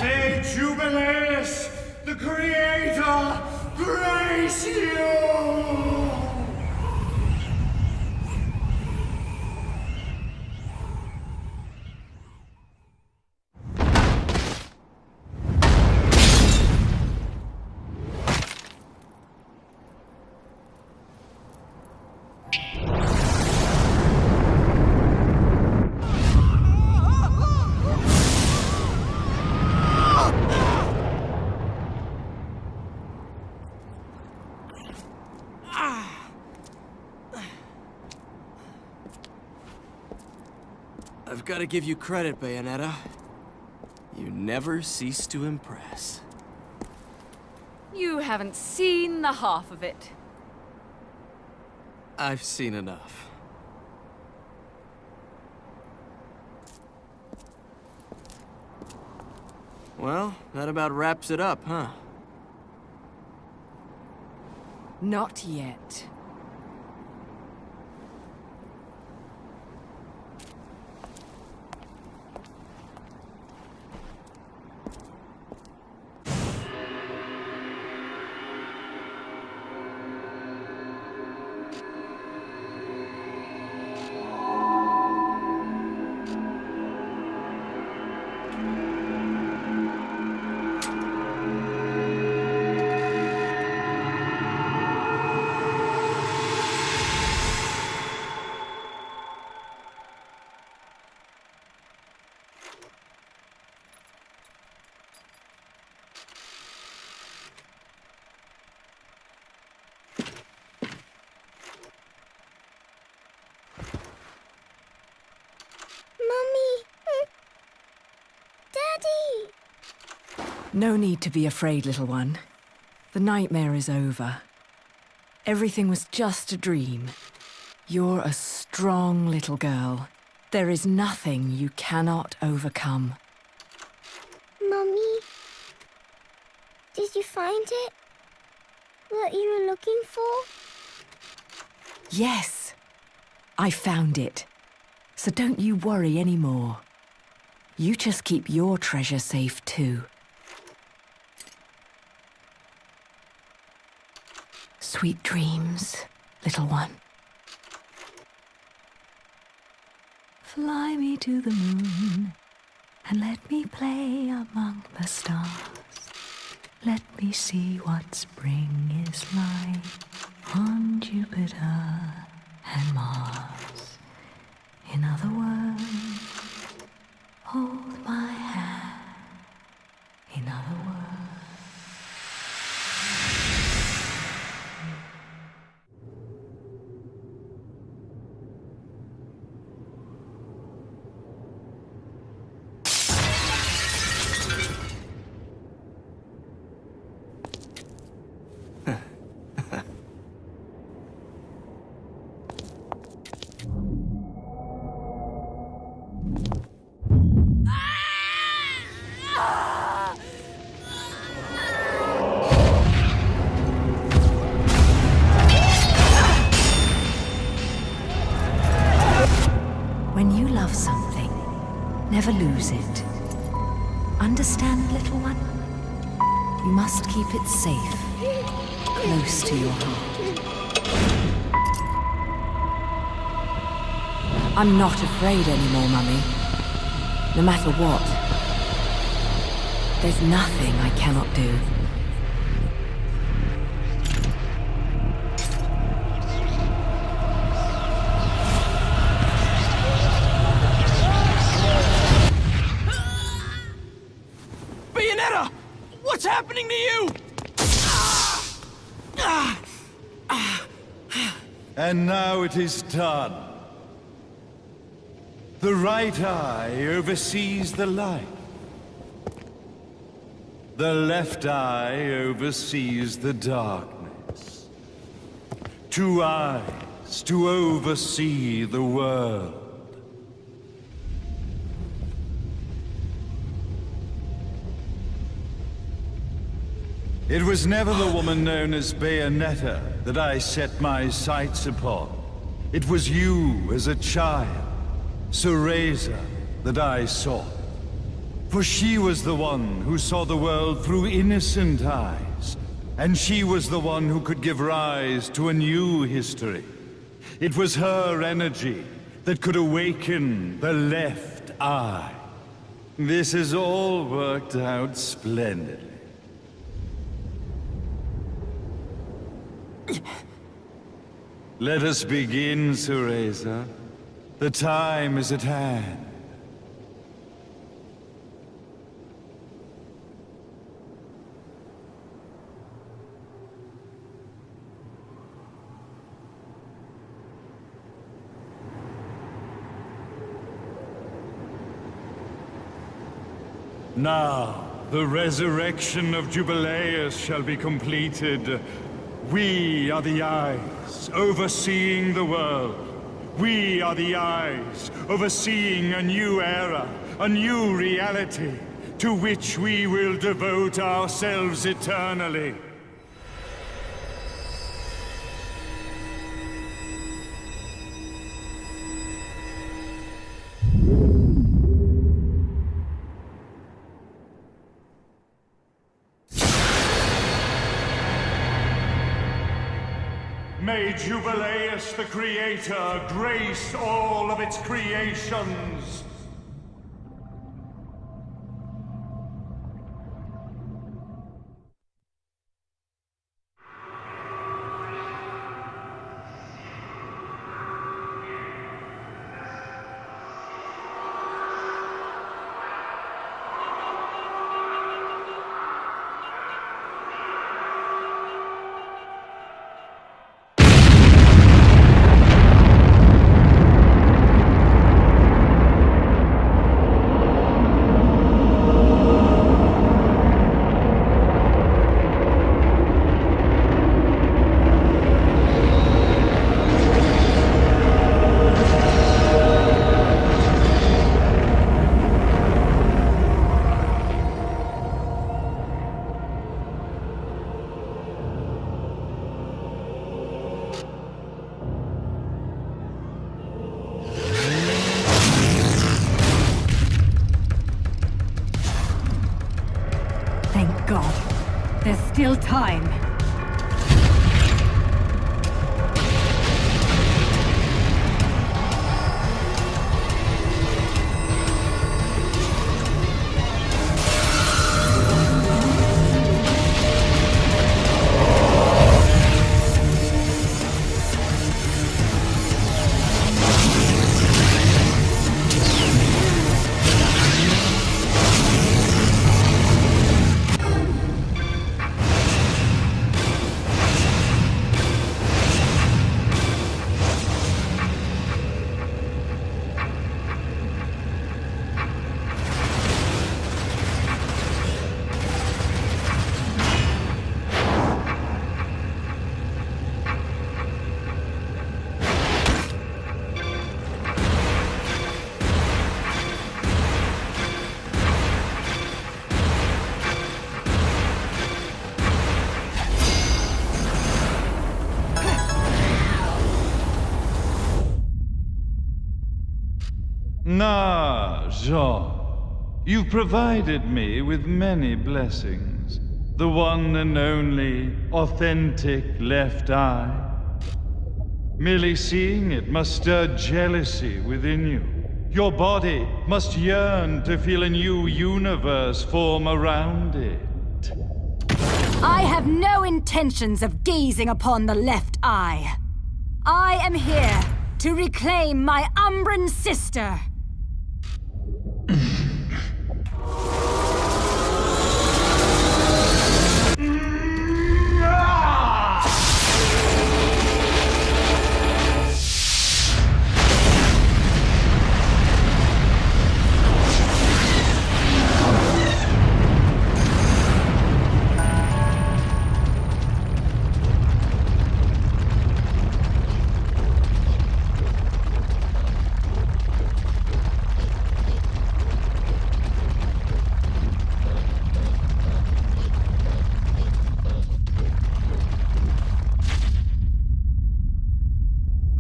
May Jubileus, the Creator, grace you! I've got to give you credit, Bayonetta. You never cease to impress. You haven't seen the half of it. I've seen enough. Well, that about wraps it up, huh? Not yet. No need to be afraid, little one. The nightmare is over. Everything was just a dream. You're a strong little girl. There is nothing you cannot overcome. Mummy, did you find it? What you were looking for? Yes, I found it. So don't you worry anymore. You just keep your treasure safe too. Sweet dreams, little one. Fly me to the moon and let me play among the stars. Let me see what spring is like on Jupiter and Mars. In other words, hold my hand. In other words. When you love something, never lose it. Understand, little one? You must keep it safe, close to your heart. I'm not afraid anymore, Mummy. No matter what. There's nothing I cannot do. Bayonetta! What's happening to you? And now it is done. The right eye oversees the light. The left eye oversees the darkness. 2 eyes to oversee the world. It was never the woman known as Bayonetta that I set my sights upon. It was you as a child, Cereza, that I sought. For she was the one who saw the world through innocent eyes, and she was the one who could give rise to a new history. It was her energy that could awaken the left eye. This has all worked out splendidly. Let us begin, Cereza. The time is at hand. Now, the resurrection of Jubileus shall be completed. We are the eyes, overseeing the world. We are the eyes, overseeing a new era, a new reality, to which we will devote ourselves eternally. May Jubileus the Creator grace all of its creations. Thank God. There's still time. Nah, Jean. You provided me with many blessings. The one and only, authentic left eye. Merely seeing it must stir jealousy within you. Your body must yearn to feel a new universe form around it. I have no intentions of gazing upon the left eye. I am here to reclaim my Umbran sister.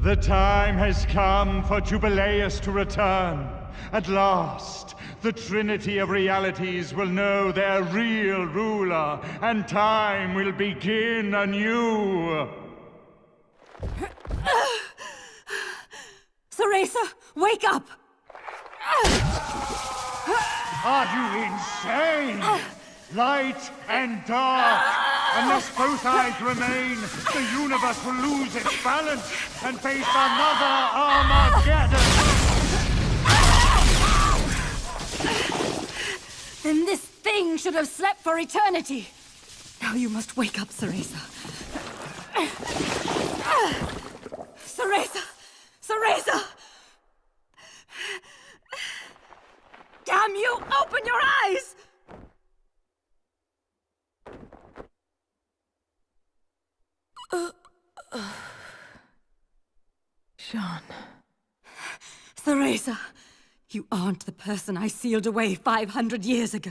The time has come for Jubileus to return. At last, the Trinity of Realities will know their real ruler, and time will begin anew. Ceresa, wake up! Are you insane? Light and dark. Unless both eyes remain, the universe will lose its balance and face another Armageddon. Then this thing should have slept for eternity. Now you must wake up, Ceresa. Ceresa! Ceresa! Damn you! Open your eyes! Jean. Theresa, you aren't the person I sealed away 500 years ago.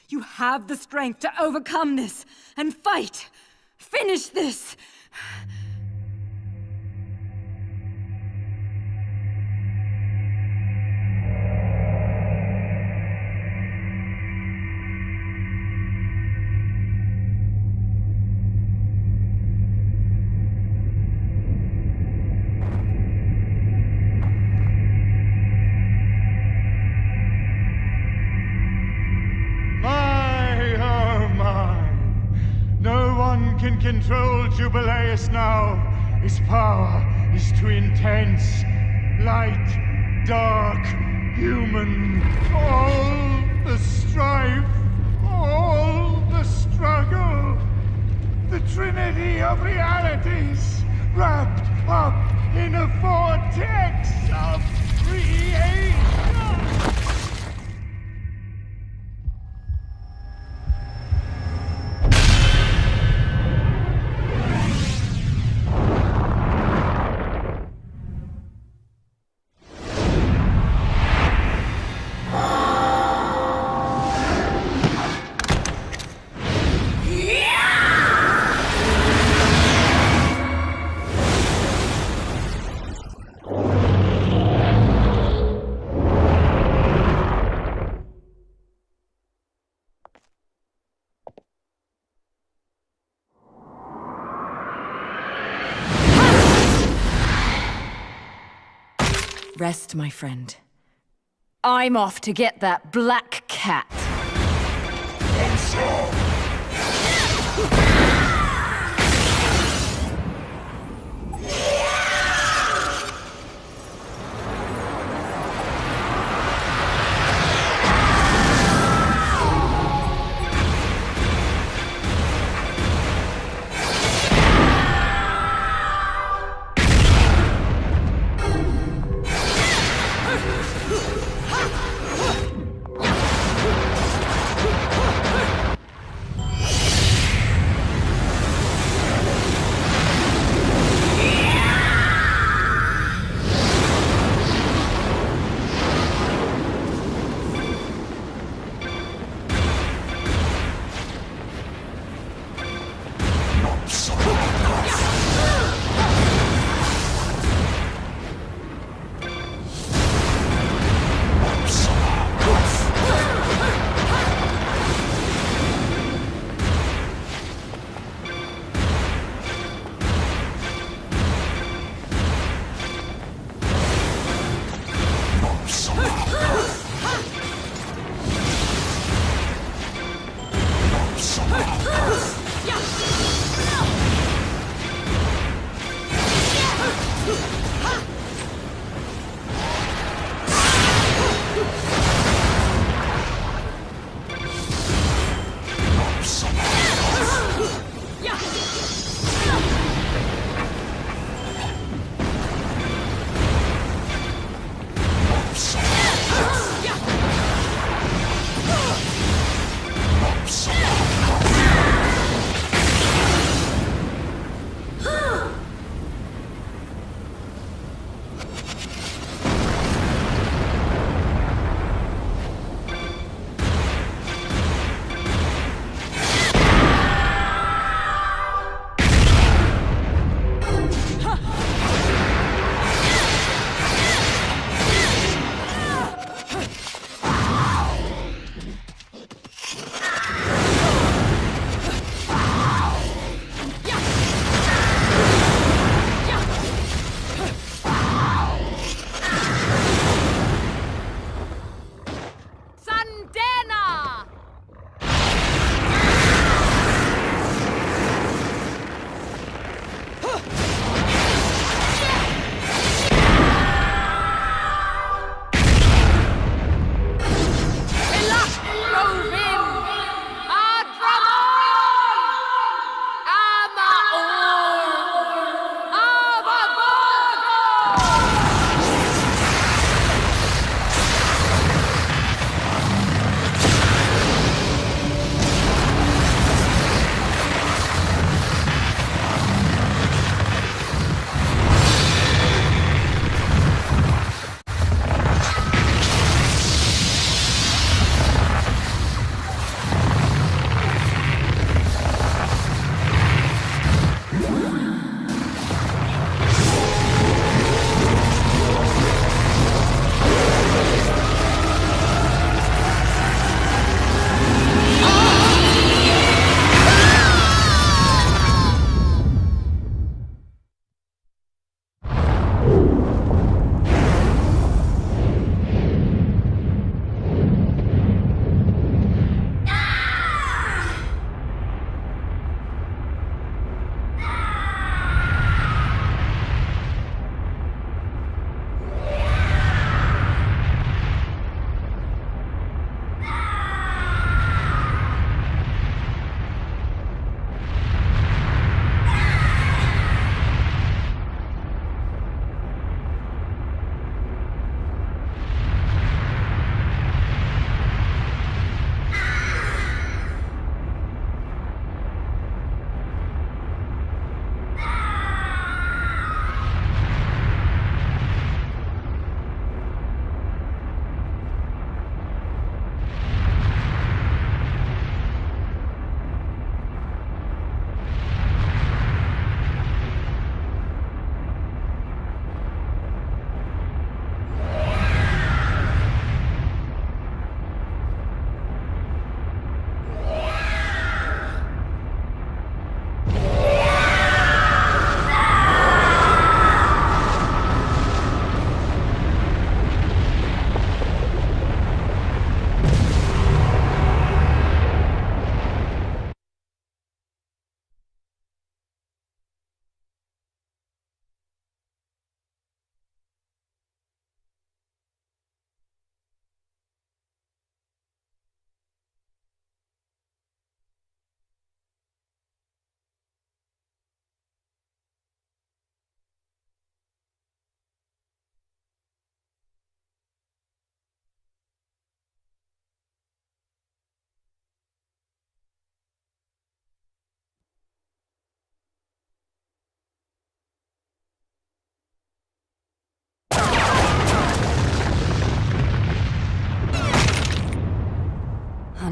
You have the strength to overcome this and fight. Finish this. Can control Jubileus now. His power is too intense. Light, dark, human. All the strife, all the struggle. The trinity of realities wrapped up in a vortex of creation. Rest, my friend. I'm off to get that black cat.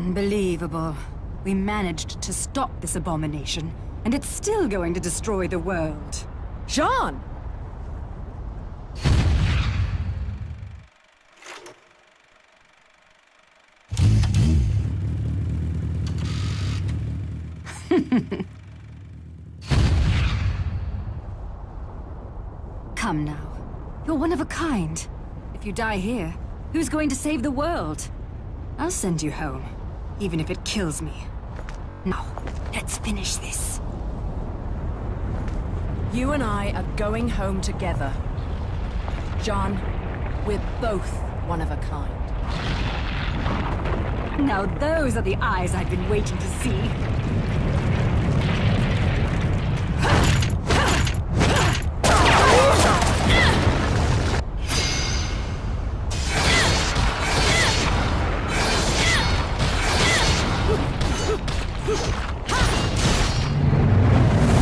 Unbelievable. We managed to stop this abomination, and it's still going to destroy the world. Jean! Come now. You're one of a kind. If you die here, who's going to save the world? I'll send you home, even if it kills me. Now, let's finish this. You and I are going home together. John, we're both one of a kind. Now those are the eyes I've been waiting to see.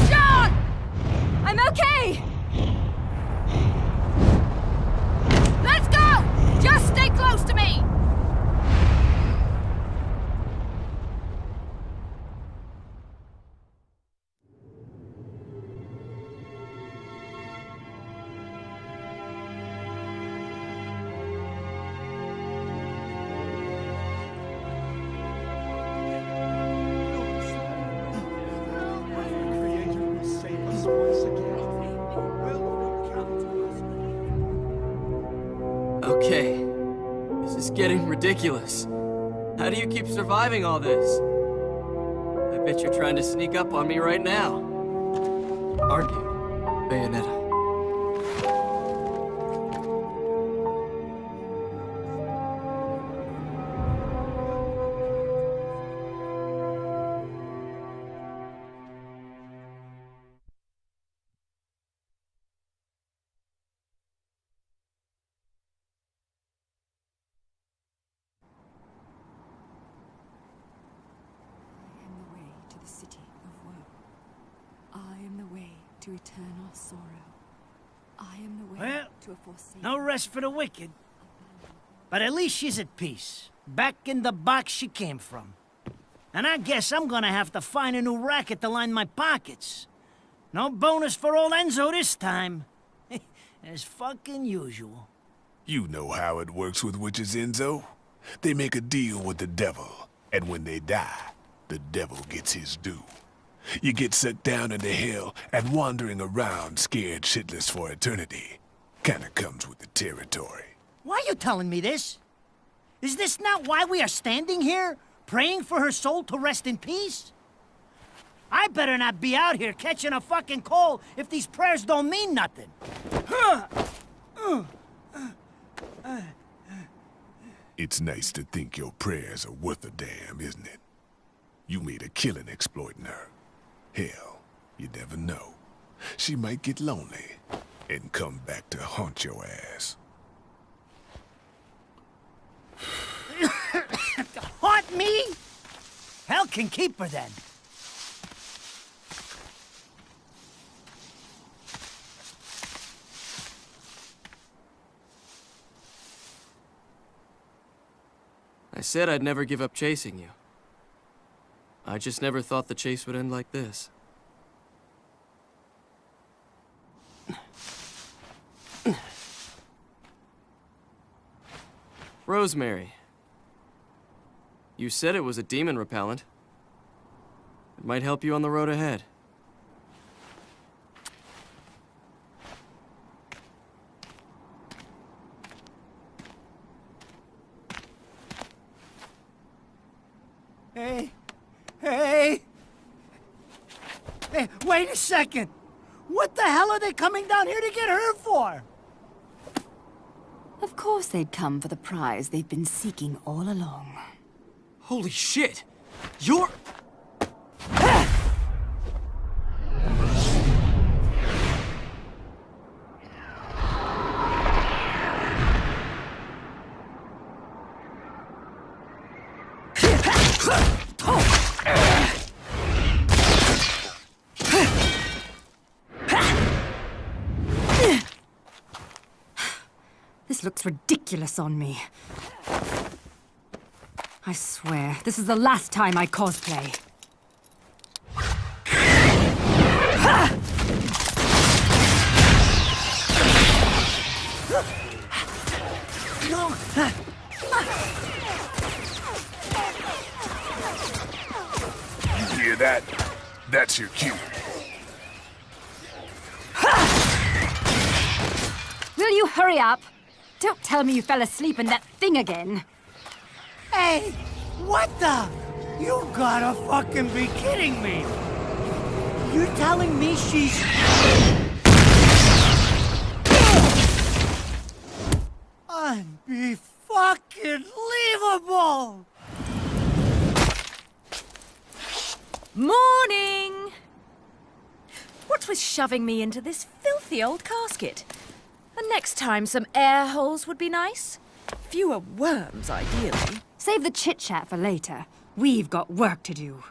John! I'm okay! Let's go! Just stay close to me! Okay. This is getting ridiculous. How do you keep surviving all this? I bet you're trying to sneak up on me right now. Aren't you, Bayonetta? To eternal sorrow. I am the way Well, to a forsaken... no rest for the wicked. But at least she's at peace. Back in the box she came from. And I guess I'm gonna have to find a new racket to line my pockets. No bonus for old Enzo this time. As fucking usual. You know how it works with witches, Enzo. They make a deal with the devil, and when they die, the devil gets his due. You get sucked down into hell and wandering around scared shitless for eternity. Kinda comes with the territory. Why are you telling me this? Is this not why we are standing here? Praying for her soul to rest in peace? I better not be out here catching a fucking cold if these prayers don't mean nothing. It's nice to think your prayers are worth a damn, isn't it? You made a killing exploiting her. Hell, you never know. She might get lonely and come back to haunt your ass. Haunt me? Hell can keep her then. I said I'd never give up chasing you. I just never thought the chase would end like this. Rosemary. You said it was a demon repellent. It might help you on the road ahead. Hey, wait a second. What the hell are they coming down here to get her for? Of course they'd come for the prize they've been seeking all along. Holy shit! You're... This looks ridiculous on me. I swear, this is the last time I cosplay. You hear that? That's your cue. Will you hurry up? Don't tell me you fell asleep in that thing again. Hey, what the? You gotta fucking be kidding me. You're telling me she's... Unbe-fucking-leavable! Morning! What was shoving me into this filthy old casket? And next time some air holes would be nice. Fewer worms, ideally. Save the chit-chat for later. We've got work to do.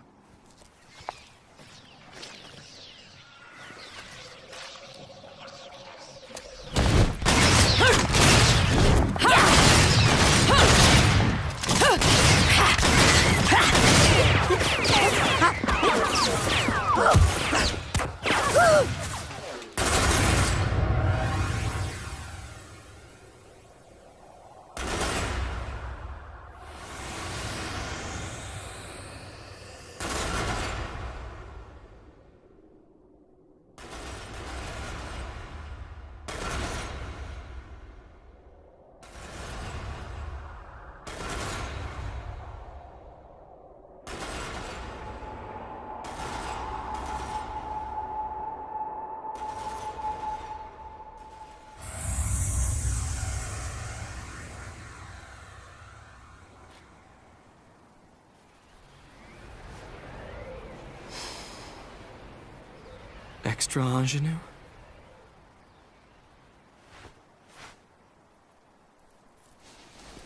Extra ingenue?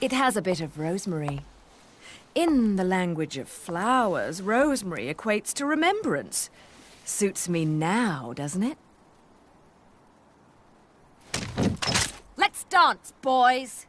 It has a bit of rosemary. In the language of flowers, rosemary equates to remembrance. Suits me now, doesn't it? Let's dance, boys!